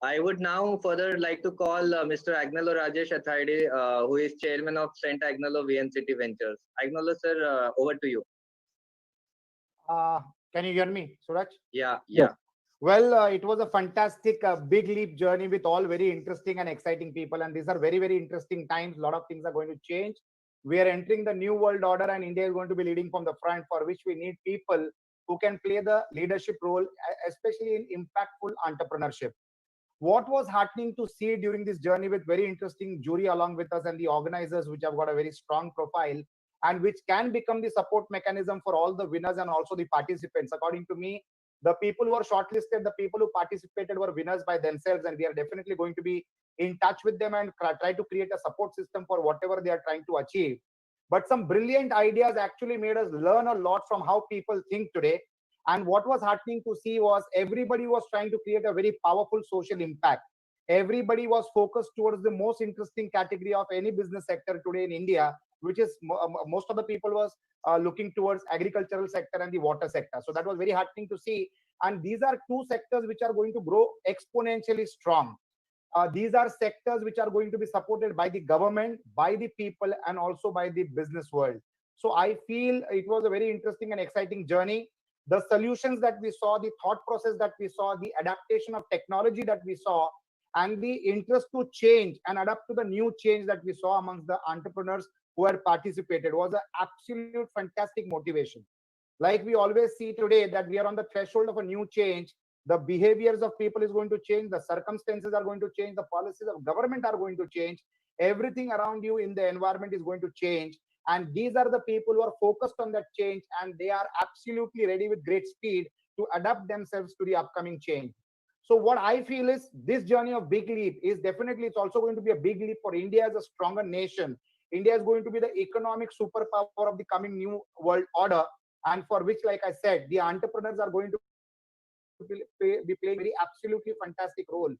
I would now further like to call Mr. Agnolo Rajesh Athaide, who is chairman of St. Agnolo VNCT Ventures. Agnolo sir, over to you. Can you hear me, Suraj? Yeah. Well, it was a fantastic big leap journey with all very interesting and exciting people. And these are very, very interesting times. A lot of things are going to change. We are entering the new world order, and India is going to be leading from the front, for which we need people who can play the leadership role, especially in impactful entrepreneurship. What was happening to see during this journey with very interesting jury along with us and the organizers, which have got a very strong profile and which can become the support mechanism for all the winners and also the participants. According to me, the people who are shortlisted, the people who participated were winners by themselves, and we are definitely going to be in touch with them and try to create a support system for whatever they are trying to achieve. But some brilliant ideas actually made us learn a lot from how people think today. And what was happening to see was everybody was trying to create a very powerful social impact. Everybody was focused towards the most interesting category of any business sector today in India, which is most of the people was looking towards agricultural sector and the water sector. So that was very heartening to see. And these are two sectors which are going to grow exponentially strong. These are sectors which are going to be supported by the government, by the people, and also by the business world. So I feel it was a very interesting and exciting journey. The solutions that we saw, the thought process that we saw, the adaptation of technology that we saw, and the interest to change and adapt to the new change that we saw amongst the entrepreneurs who had participated was an absolute fantastic motivation. Like we always see today that we are on the threshold of a new change. The behaviors of people is going to change, the circumstances are going to change, the policies of government are going to change, everything around you in the environment is going to change. And these are the people who are focused on that change, and they are absolutely ready with great speed to adapt themselves to the upcoming change. So what I feel is this journey of big leap is definitely, it's also going to be a big leap for India as a stronger nation. India is going to be the economic superpower of the coming new world order, and for which, like I said, the entrepreneurs are going to be playing a very absolutely fantastic role.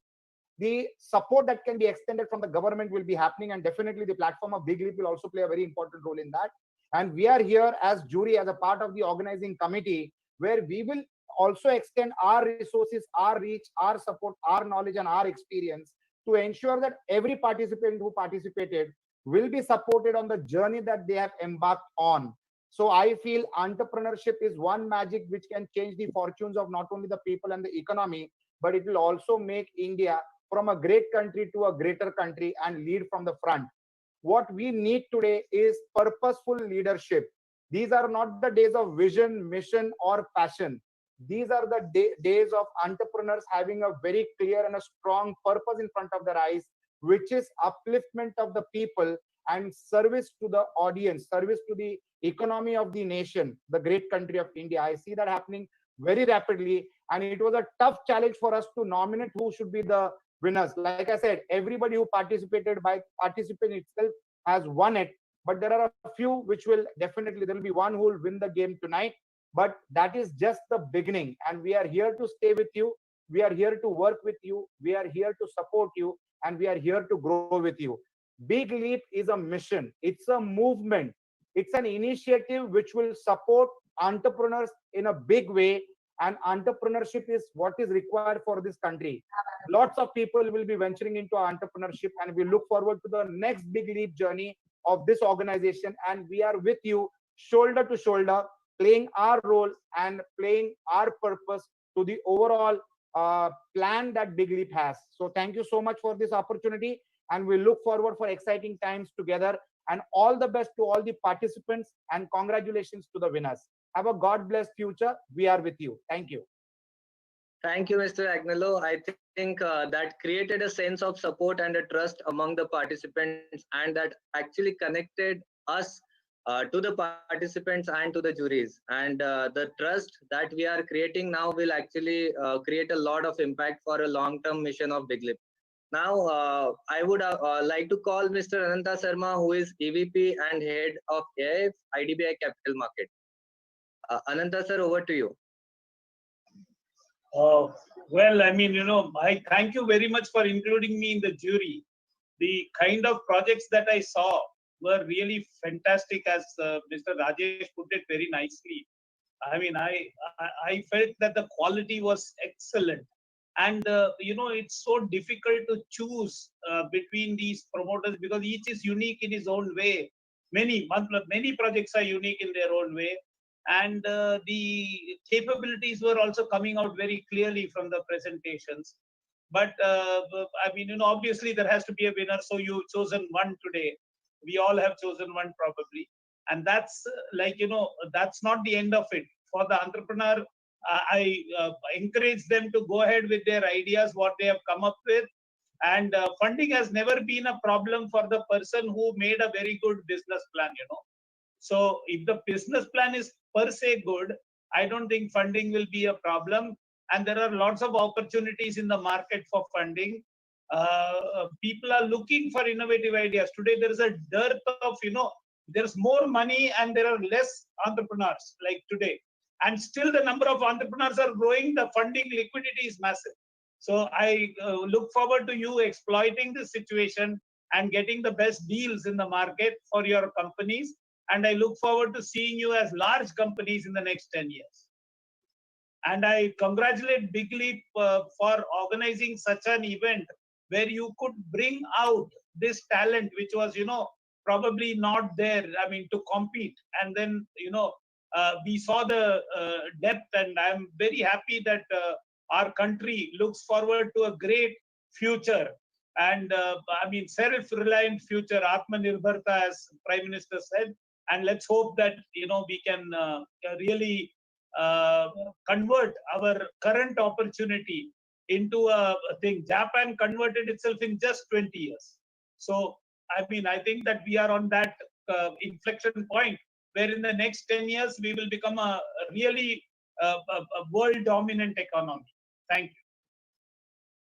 The support that can be extended from the government will be happening, and definitely the platform of Big Leap will also play a very important role in that. And we are here as jury, as a part of the organizing committee, where we will also extend our resources, our reach, our support, our knowledge, and our experience to ensure that every participant who participated will be supported on the journey that they have embarked on. So I feel entrepreneurship is one magic which can change the fortunes of not only the people and the economy, but it will also make India from a great country to a greater country and lead from the front. What we need today is purposeful leadership. These are not the days of vision, mission, or passion. These are the days of entrepreneurs having a very clear and a strong purpose in front of their eyes, which is upliftment of the people and service to the audience, service to the economy of the nation, the great country of India. I see that happening very rapidly, and it was a tough challenge for us to nominate who should be the winners. Like I said, everybody who participated by participation itself has won it, but there are a few which will definitely, there will be one who will win the game tonight. But that is just the beginning, and we are here to stay with you. We are here to work with you. We are here to support you, and we are here to grow with you. Big Leap is a mission. It's a movement. It's an initiative which will support entrepreneurs in a big way, and entrepreneurship is what is required for this country. Lots of people will be venturing into entrepreneurship, and we look forward to the next big leap journey of this organization. And we are with you, shoulder to shoulder, playing our role and playing our purpose to the overall plan that Big Leap has. So thank you so much for this opportunity, and we look forward for exciting times together. And all the best to all the participants, and congratulations to the winners. Have a God bless future. We are with you. Thank you. Thank you, Mr. Agnolo. I think that created a sense of support and a trust among the participants, and that actually connected us to the participants and to the juries. And the trust that we are creating now will actually create a lot of impact for a long-term mission of Big Leap. Now, I would like to call Mr. Ananta Sharma, who is EVP and Head of AIF IDBI Capital Market. Ananta sir, over to you. Well, I mean, I thank you very much for including me in the jury. The kind of projects that I saw were really fantastic, as Mr. Rajesh put it very nicely. I mean, I felt that the quality was excellent. And, it's so difficult to choose between these promoters because each is unique in his own way. Many projects are unique in their own way. And the capabilities were also coming out very clearly from the presentations. But I mean, obviously there has to be a winner. So you've chosen one today. We all have chosen one probably. And that's that's not the end of it. For the entrepreneur, I encourage them to go ahead with their ideas, what they have come up with. And funding has never been a problem for the person who made a very good business plan, So if the business plan is per se good, I don't think funding will be a problem. And there are lots of opportunities in the market for funding. People are looking for innovative ideas. Today, there is a dearth of, there's more money and there are less entrepreneurs like today. And still the number of entrepreneurs are growing. The funding liquidity is massive. So I look forward to you exploiting this situation and getting the best deals in the market for your companies. And I look forward to seeing you as large companies in the next 10 years. And I congratulate Big Leap for organizing such an event where you could bring out this talent, which was, probably not there, I mean, to compete. And then, we saw the depth, and I'm very happy that our country looks forward to a great future. And I mean, self-reliant future, Atmanirbharta, as Prime Minister said. And let's hope that, we can really convert our current opportunity into a thing. Japan converted itself in just 20 years. So, I mean, I think that we are on that inflection point where in the next 10 years, we will become a really a world dominant economy. Thank you.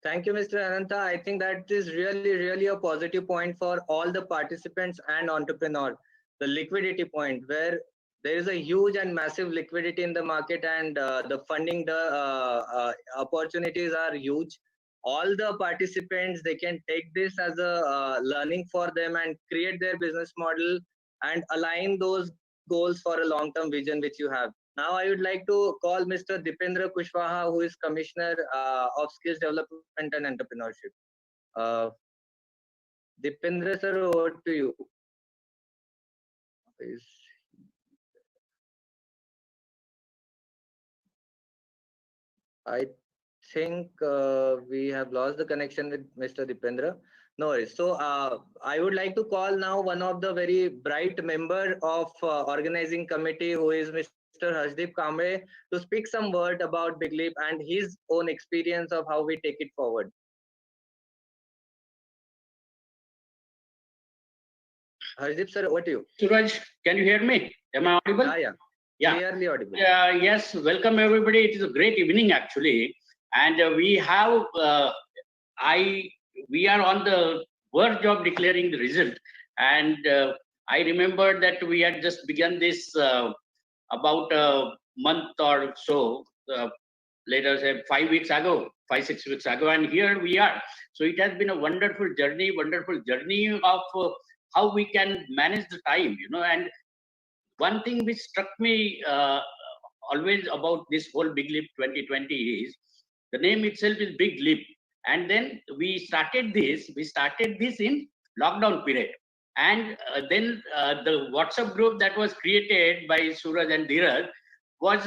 Thank you, Mr. Ananta. I think that is really, really a positive point for all the participants and entrepreneurs. The liquidity point, where there is a huge and massive liquidity in the market, and the funding, the opportunities are huge. All the participants, they can take this as a learning for them and create their business model and align those goals for a long-term vision which you have. Now I would like to call Mr. Dipendra Kushwaha, who is Commissioner of Skills Development and Entrepreneurship. Dipendra sir, over to you. I think we have lost the connection with Mr. Dipendra. No worries. So I would like to call now one of the very bright member of organizing committee, who is Mr. Harshdeep Kamble, to speak some word about Big Leap and his own experience of how we take it forward. Harshdeep sir, over to you. Suraj, can you hear me? Am I audible? Yeah. Clearly audible. Yes, welcome everybody. It is a great evening actually. And we have, we are on the verge of declaring the result. And I remember that we had just begun this about a month or so, later say 5 weeks ago, 5-6 weeks ago, and here we are. So it has been a wonderful journey of how we can manage the time, and one thing which struck me always about this whole Big Leap 2020 is the name itself is Big Leap. And then we started this in lockdown period. And then the WhatsApp group that was created by Suraj and Dheeraj was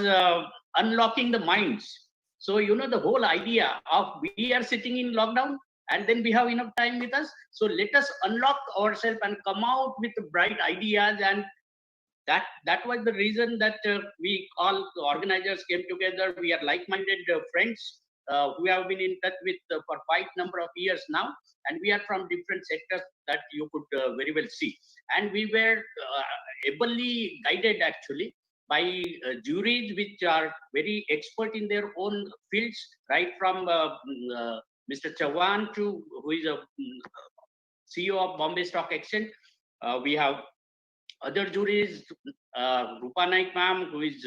unlocking the minds. So, the whole idea of we are sitting in lockdown and then we have enough time with us. So let us unlock ourselves and come out with bright ideas. And that was the reason that we all the organizers came together. We are like-minded friends who have been in touch with for quite number of years now, and we are from different sectors that you could very well see. And we were ably guided actually by juries which are very expert in their own fields, right from Mr. Chauhan to who is a CEO of Bombay Stock Exchange. We have other juries, Rupa Naik ma'am, who is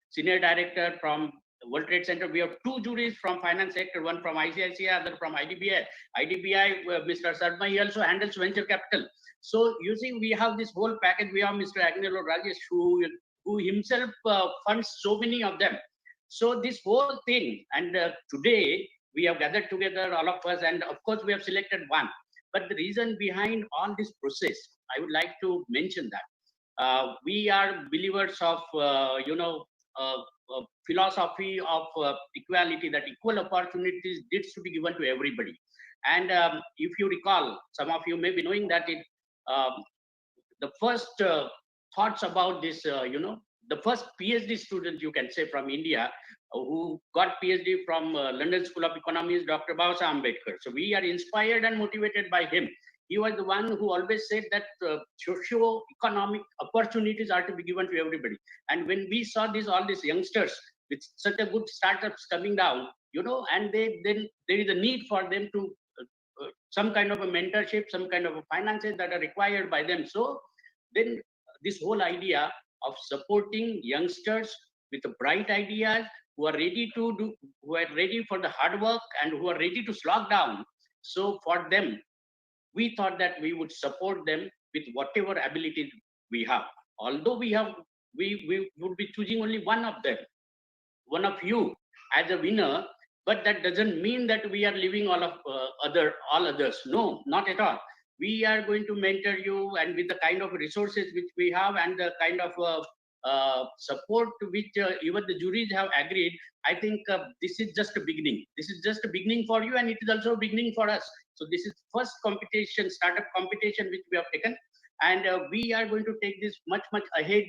Senior Director from World Trade Center, we have 2 juries from finance sector, one from ICICI, other from IDBI. IDBI, Mr. Sarma, he also handles venture capital. So you see, we have this whole package. We have Mr. Agnello Rajesh, who himself funds so many of them. So this whole thing, and today we have gathered together, all of us, and of course we have selected one. But the reason behind all this process, I would like to mention that we are believers of, philosophy of equality, that equal opportunities needs to be given to everybody. And if you recall, some of you may be knowing that the first thoughts about this, the first PhD student, you can say, from India, who got PhD from London School of Economy is Dr. Baba Ambedkar. So we are inspired and motivated by him. He was the one who always said that socio-economic opportunities are to be given to everybody. And when we saw all these youngsters with such a good startups coming down, and then there is a need for them to some kind of a mentorship, some kind of a finances that are required by them. So then this whole idea of supporting youngsters with bright ideas, who are ready to do, who are ready for the hard work, and who are ready to slog down. So for them, we thought that we would support them with whatever ability we have. Although we would be choosing only one of them, one of you as a winner, but that doesn't mean that we are leaving all others. No, not at all. We are going to mentor you, and with the kind of resources which we have and the kind of support which even the juries have agreed, I think this is just a beginning. This is just a beginning for you, and it is also a beginning for us. So this is first competition, startup competition, which we have taken, and we are going to take this much ahead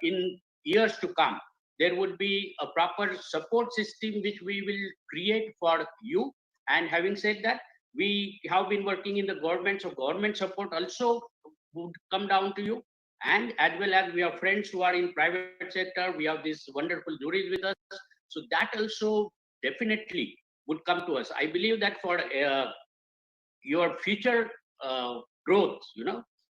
in years to come. There would be a proper support system which we will create for you. And having said that, we have been working in the government, so government support also would come down to you. And as well as we have friends who are in private sector, we have these wonderful juries with us. So that also definitely would come to us. I believe that for your future growth,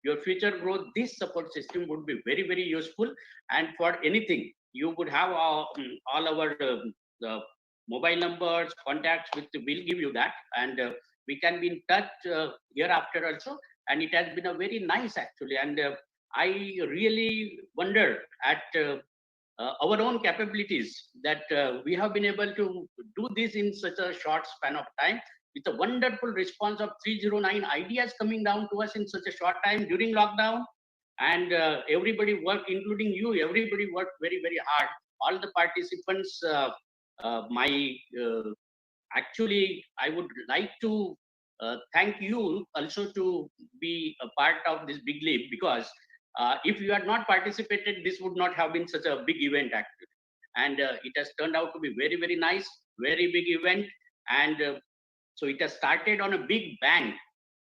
your future growth, this support system would be very, very useful. And for anything, you would have all our mobile numbers, contacts, which will give you that. And we can be in touch hereafter also. And it has been a very nice actually. And I really wonder at our own capabilities that we have been able to do this in such a short span of time, with a wonderful response of 309 ideas coming down to us in such a short time during lockdown. And everybody worked, including you, everybody worked very, very hard. All the participants, actually, I would like to thank you also to be a part of this big leap, because if you had not participated, this would not have been such a big event actually. And it has turned out to be very, very nice, very big event. And so it has started on a big bang.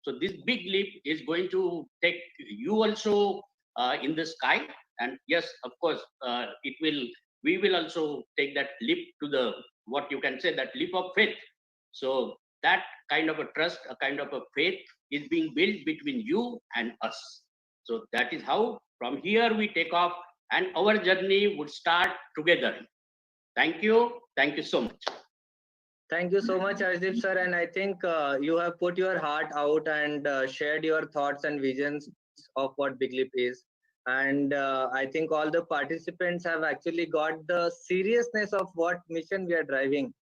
So this big leap is going to take you also in the sky. And yes, of course, we will also take that leap to the, what you can say, that leap of faith. So that kind of a trust, a kind of a faith is being built between you and us. So that is how from here we take off, and our journey would start together. Thank you. Thank you so much. Thank you so much, Arshdeep sir. And I think you have put your heart out and shared your thoughts and visions of what Big Leap is. And I think all the participants have actually got the seriousness of what mission we are driving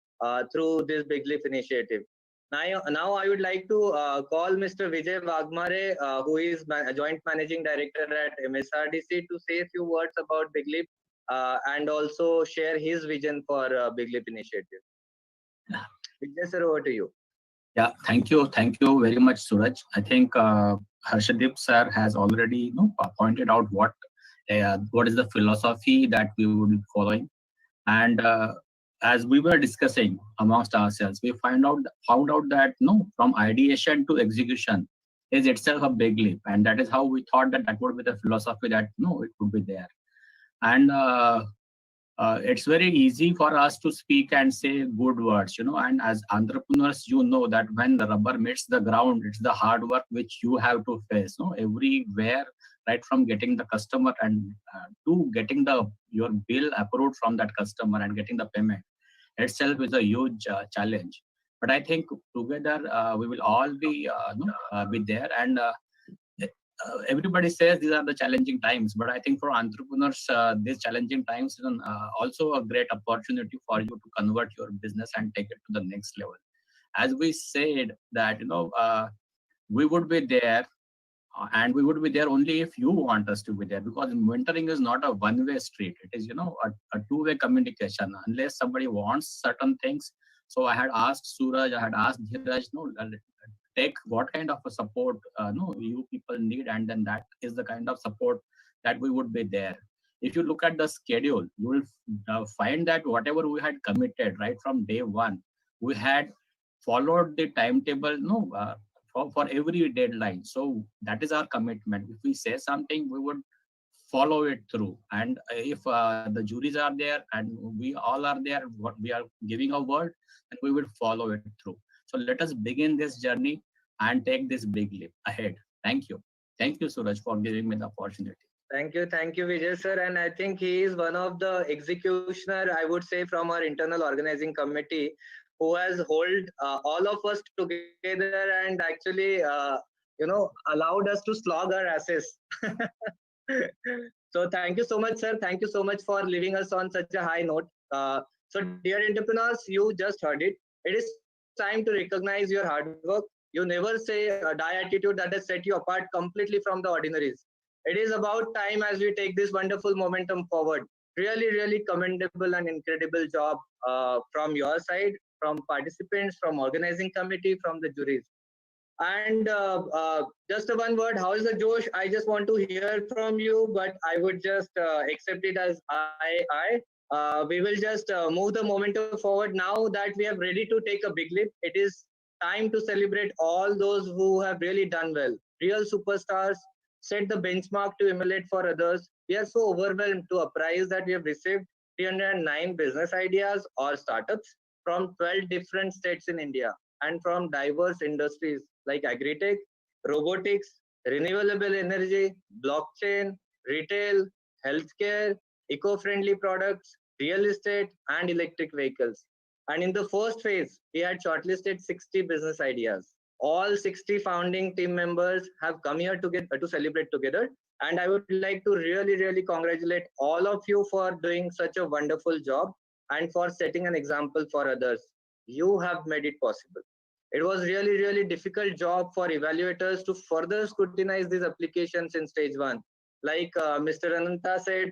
through this Big Leap initiative. Now I would like to call Mr. Vijay Bhagmaray, who is Joint Managing Director at MSRDC, to say a few words about Big Leap and also share his vision for Big Leap initiative. Vijay sir, over to you. Yeah, thank you very much, Suraj. I think Harshdeep sir has already pointed out what is the philosophy that we would be following, and as we were discussing amongst ourselves, we found out that from ideation to execution is itself a big leap, and that is how we thought that would be the philosophy that it would be there. And it's very easy for us to speak and say good words, and as entrepreneurs, that when the rubber meets the ground, it's the hard work which you have to face. Everywhere right from getting the customer and to getting your bill approved from that customer and getting the payment itself is a huge challenge. But I think together we will all be there. And everybody says these are the challenging times, but I think for entrepreneurs, these challenging times is also a great opportunity for you to convert your business and take it to the next level. As we said that, we would be there, and we would be there only if you want us to be there, because mentoring is not a one-way street. It is, a two-way communication. Unless somebody wants certain things. So I had asked Suraj, I had asked Dhiraj, take what kind of a support you people need, and then that is the kind of support that we would be there. If you look at the schedule, you will find that whatever we had committed right from day one, we had followed the timetable for every deadline. So that is our commitment. If we say something, we would follow it through. And if the juries are there and we all are there, what we are giving a word, and we will follow it through. So let us begin this journey and take this big leap ahead. Thank you. Thank you, Suraj, for giving me the opportunity. Thank you, Vijay sir. And I think he is one of the executioner, I would say, from our internal organizing committee, who has hold all of us together and actually, allowed us to slog our asses. So thank you so much, sir. Thank you so much for leaving us on such a high note. So dear entrepreneurs, you just heard it. It is time to recognize your hard work. You never say a die attitude that has set you apart completely from the ordinaries. It is about time as we take this wonderful momentum forward. Really, really commendable and incredible job from your side, from participants, from organizing committee, from the juries. And just one word, how is the Josh? I just want to hear from you, but I would just accept it as I. We will just move the momentum forward now that we are ready to take a big leap. It is time to celebrate all those who have really done well. Real superstars, set the benchmark to emulate for others. We are so overwhelmed to apprise that we have received 309 business ideas or startups from 12 different states in India and from diverse industries like agri-tech, robotics, renewable energy, blockchain, retail, healthcare, eco-friendly products, real estate, and electric vehicles. And in the first phase, we had shortlisted 60 business ideas. All 60 founding team members have come here to celebrate together. And I would like to really, really congratulate all of you for doing such a wonderful job and for setting an example for others. You have made it possible. It was really, really difficult job for evaluators to further scrutinize these applications in stage one. Like Mr. Ananta said,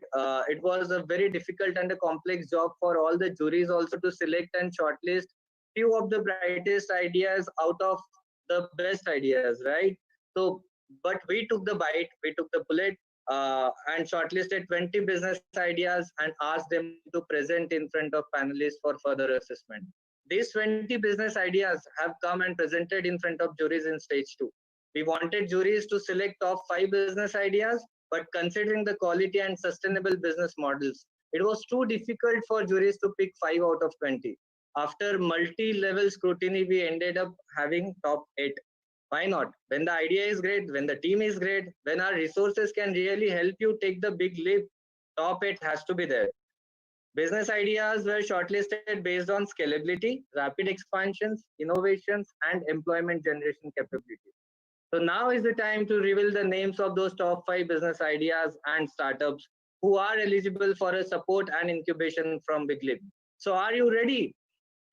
it was a very difficult and a complex job for all the juries also to select and shortlist few of the brightest ideas out of the best ideas, right? So, but we took the bite, we took the bullet and shortlisted 20 business ideas and asked them to present in front of panelists for further assessment. These 20 business ideas have come and presented in front of juries in stage 2. We wanted juries to select top 5 business ideas, but considering the quality and sustainable business models, it was too difficult for juries to pick 5 out of 20. After multi-level scrutiny, we ended up having top 8. Why not? When the idea is great, when the team is great, when our resources can really help you take the big leap, top 8 has to be there. Business ideas were shortlisted based on scalability, rapid expansions, innovations, and employment generation capabilities. So now is the time to reveal the names of those top 5 business ideas and startups who are eligible for a support and incubation from Big Leap. So are you ready?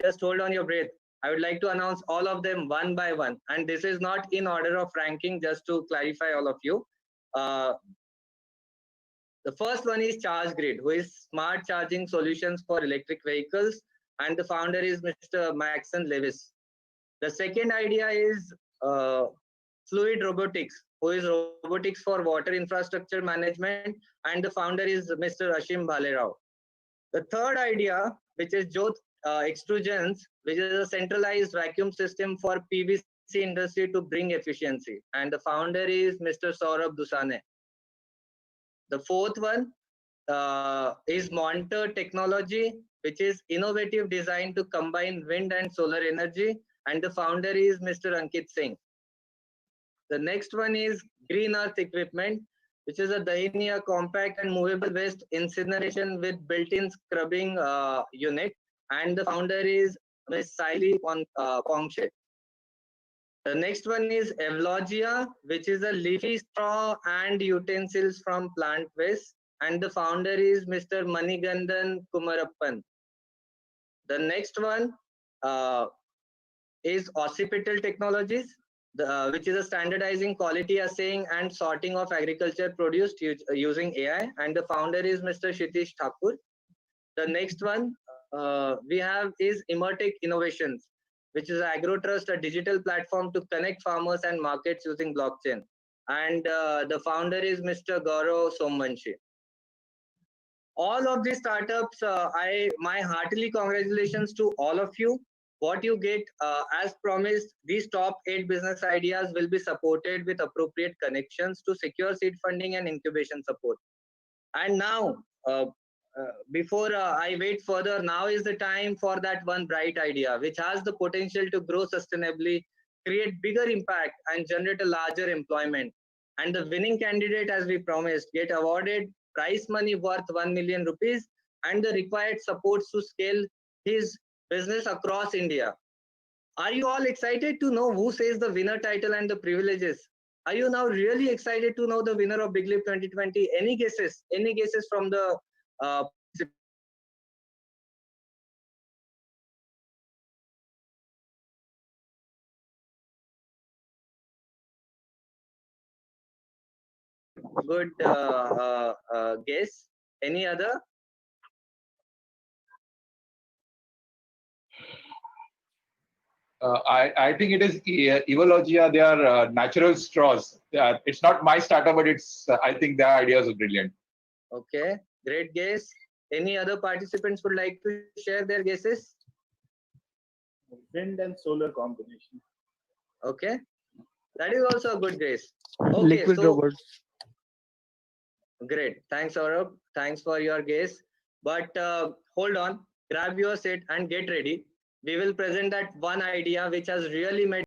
Just hold on your breath. I would like to announce all of them one by one. And this is not in order of ranking, just to clarify all of you. The first one is ChargeGrid, who is smart charging solutions for electric vehicles. And the founder is Mr. Maxon Lewis. The second idea is Fluid Robotics, who is robotics for water infrastructure management. And the founder is Mr. Ashim Bhalerao. The third idea, which is Jyot Extrusions, which is a centralized vacuum system for PVC industry to bring efficiency. And the founder is Mr. Saurabh Dusane. The fourth one is Monter Technology, which is innovative design to combine wind and solar energy. And the founder is Mr. Ankit Singh. The next one is Green Earth Equipment, which is a Dahinia compact and movable waste incineration with built-in scrubbing unit. And the founder is Ms. Saili Pongshe. The next one is Evlogia, which is a leafy straw and utensils from plant waste. And the founder is Mr. Manigandan Kumarappan. The next one is Occipital Technologies, which is a standardizing, quality assaying and sorting of agriculture produce using AI. And the founder is Mr. Shitish Thakur. The next one we have is Emertech Innovations, which is AgroTrust, a digital platform to connect farmers and markets using blockchain. And the founder is Mr. Gaurav Sommanshi. All of these startups, my heartily congratulations to all of you. What you get, as promised, these top 8 business ideas will be supported with appropriate connections to secure seed funding and incubation support. And now, before I wait further, now is the time for that one bright idea, which has the potential to grow sustainably, create bigger impact, and generate a larger employment. And the winning candidate, as we promised, get awarded prize money worth 1 million rupees and the required supports to scale his business across India. Are you all excited to know who says the winner title and the privileges? Are you now really excited to know the winner of Big Leap 2020? Any guesses? Any guesses from the good guess? Any other? I think it is Evologia. They are natural straws. It's not my startup, but it's I think their ideas are brilliant. Okay, great guess. Any other participants would like to share their guesses? Wind and solar combination. Okay, that is also a good guess. Okay, Liquid so robots. great. Thanks, Saurabh. Thanks for your guess. But hold on, grab your seat and get ready. We will present that one idea which has really made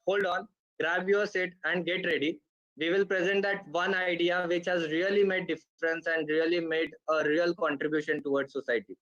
hold on, grab your seat and get ready. We will present that one idea which has really made difference and really made a real contribution towards society.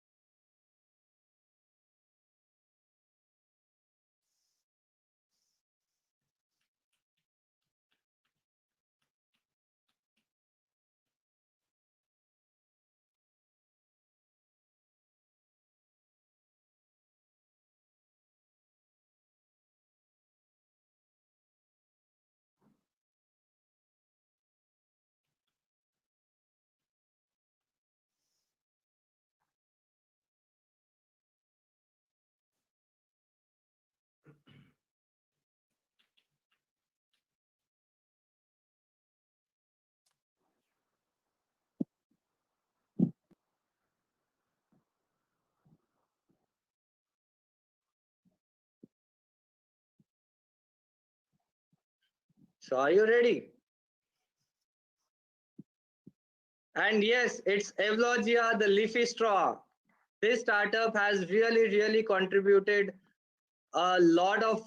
So are you ready? And yes, it's Evlogia, the leafy straw. This startup has really contributed a lot of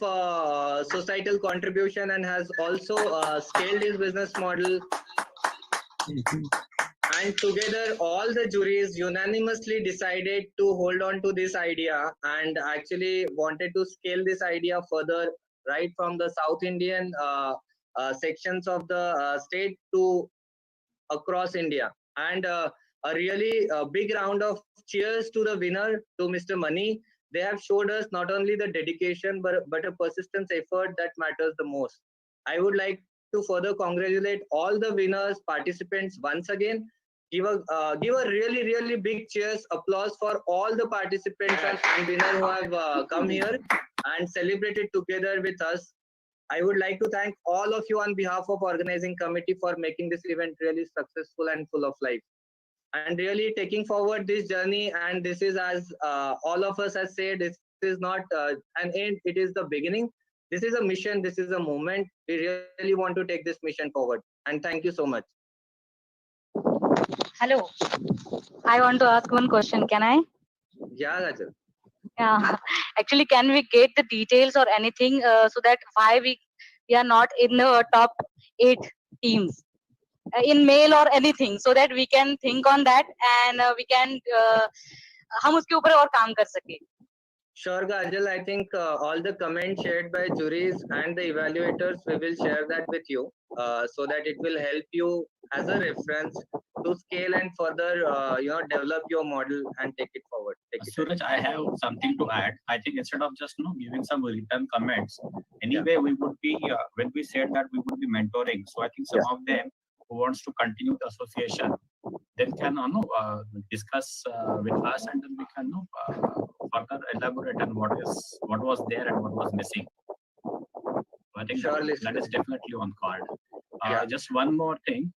societal contribution and has also scaled his business model. And together, all the juries unanimously decided to hold on to this idea and actually wanted to scale this idea further, right from the South Indian sections of the state to across India. And a really big round of cheers to the winner, to Mr. Mani. They have showed us not only the dedication but a persistence effort that matters the most. I would like to further congratulate all the winners, participants once again. Give a really big cheers, applause for all the participants and winners who have come here and celebrated together with us. I would like to thank all of you on behalf of organizing committee for making this event really successful and full of life. And really taking forward this journey, and this is, as all of us have said, this is not an end, it is the beginning. This is a mission, this is a movement. We really want to take this mission forward. And thank you so much. Hello. I want to ask one question. Can I? Yeah, Rajat. Yeah. Actually, can we get the details or anything so that why we are not in the top 8 teams in mail or anything, so that we can think on that and we can हम उसके ऊपर और काम कर सके. Sure, Gajal. I think all the comments shared by juries and the evaluators, we will share that with you so that it will help you as a reference to scale and further, develop your model and take it forward. Suraj, I have something to add. I think instead of just giving some written comments, anyway, we would be when we said that we would be mentoring. So I think some of them who wants to continue the association, then can discuss with us, and then we can further elaborate on what was there and what was missing. So I think that is definitely on card. Just one more thing.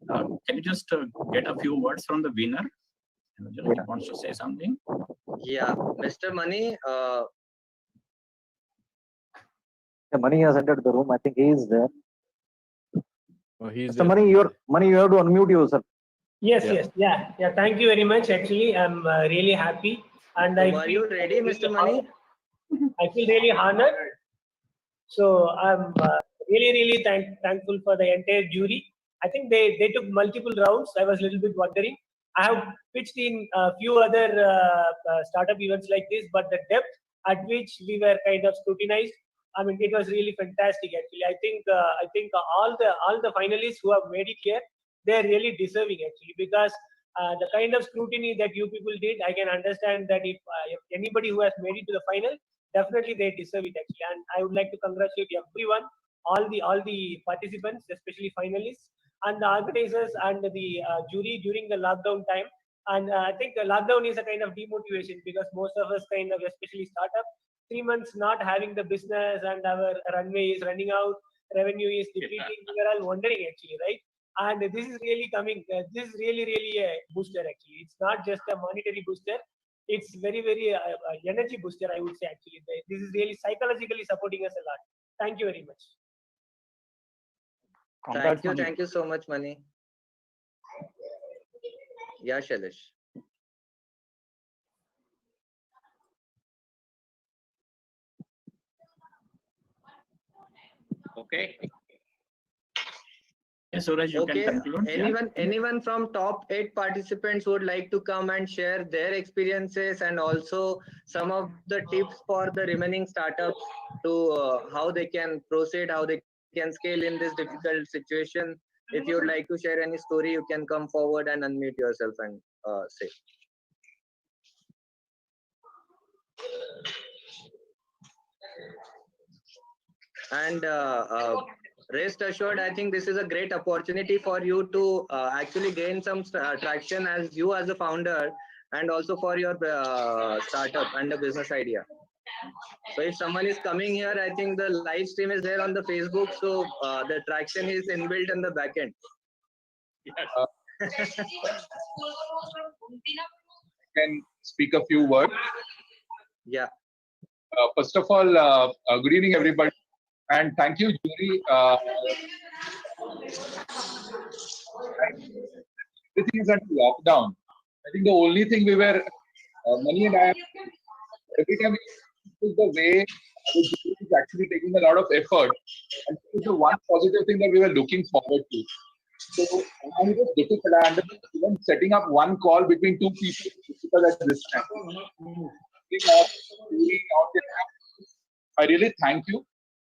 Can you just get a few words from the winner? He wants to say something. Yeah, Mr. Mani. Mani has entered the room. I think he is there. Oh, he's Mr. Mani, you have to unmute yourself. Yes. Thank you very much. Actually, I'm really happy, and Are you ready, Mr. Mani? I feel really honored. So I'm really thankful for the entire jury. I think they took multiple rounds. I was a little bit wondering. I have pitched in a few other startup events like this, but the depth at which we were kind of scrutinized, I mean, it was really fantastic. Actually, I think all the finalists who have made it here, they're really deserving actually, because the kind of scrutiny that you people did, I can understand that if anybody who has made it to the final, definitely they deserve it actually. And I would like to congratulate everyone, all the participants, especially finalists, and the organizers and the jury during the lockdown time. And I think the lockdown is a kind of demotivation, because most of us kind of, especially startup, 3 months not having the business and our runway is running out, revenue is depleting. We are all wondering actually, right? And this is really coming. This is really a booster actually. It's not just a monetary booster. It's very energy booster, I would say actually. This is really psychologically supporting us a lot. Thank you very much. Thank you so much, Mani. Yeah, Shailesh. Okay. Yes, Suraj, you can conclude. Anyone from top 8 participants would like to come and share their experiences and also some of the tips for the remaining startups to how they can proceed, how they can scale in this difficult situation. If you would like to share any story, you can come forward and unmute yourself and say. And rest assured, I think this is a great opportunity for you to actually gain some traction as you as a founder, and also for your startup and the business idea. So if someone is coming here, I think the live stream is there on the Facebook, so the traction is inbuilt in the backend. Can speak a few words. Yeah. First of all, good evening, everybody. And thank you, jury. Everything is at lockdown. I think the only thing we were, Mani and I, every time is the way the jury is actually taking a lot of effort. And this is the one positive thing that we were looking forward to. So, and it was difficult. I understand even setting up one call between two people is difficult at this time. I really thank you.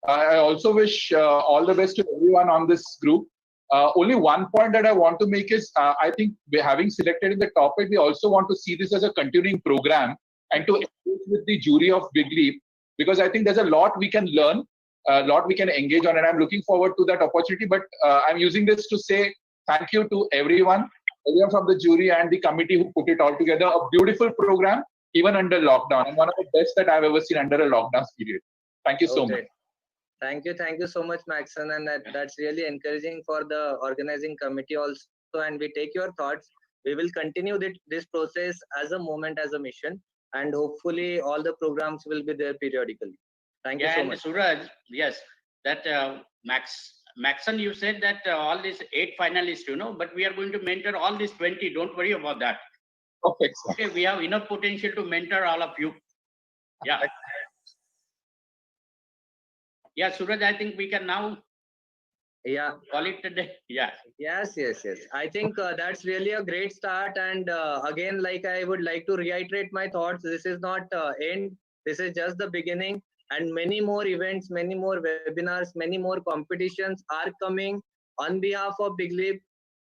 I also wish all the best to everyone on this group. Only one point that I want to make is, I think having selected in the topic, we also want to see this as a continuing program and to engage with the jury of Big Leap, because I think there's a lot we can learn, a lot we can engage on, and I'm looking forward to that opportunity. But I'm using this to say thank you to everyone from the jury and the committee who put it all together. A beautiful program, even under lockdown, and one of the best that I've ever seen under a lockdown period. Thank you so much. Thank you so much, Maxon, and that's really encouraging for the organizing committee also. And we take your thoughts. We will continue this process as a moment, as a mission, and hopefully all the programs will be there periodically. Thank you so much. Suraj, yes, that Maxon, you said that all these 8 finalists, but we are going to mentor all these 20. Don't worry about that. Okay, we have enough potential to mentor all of you. Yeah. Yeah, Suraj, I think we can now call it a day. Yeah. Yes. I think that's really a great start. And again, like I would like to reiterate my thoughts. This is not end. This is just the beginning. And many more events, many more webinars, many more competitions are coming on behalf of Big Leap.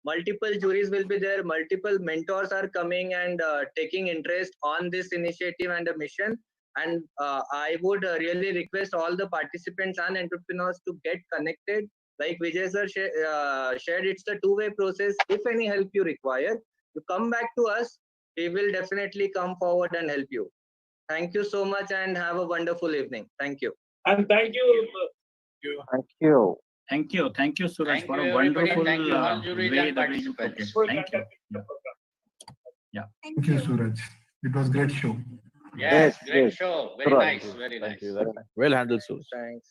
Multiple juries will be there. Multiple mentors are coming and taking interest on this initiative and the mission. And I would really request all the participants and entrepreneurs to get connected. Like Vijay sir shared, it's a two-way process. If any help you require, you come back to us. We will definitely come forward and help you. Thank you so much and have a wonderful evening. Thank you. And thank you. Thank you. Thank you, Suraj, Thank for you, a everybody. wonderful Thank you, all juries way and the way you put it. participants. Thank you. Yeah. Thank you, Suraj. It was great show. Yes, great yes. show. Very Right. nice. Very Thank nice. you. Well handled, Suraj. Thanks.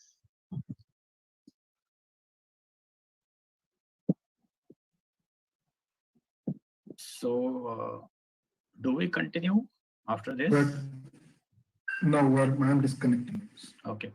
So, do we continue after this? But no, I'm disconnecting. Okay.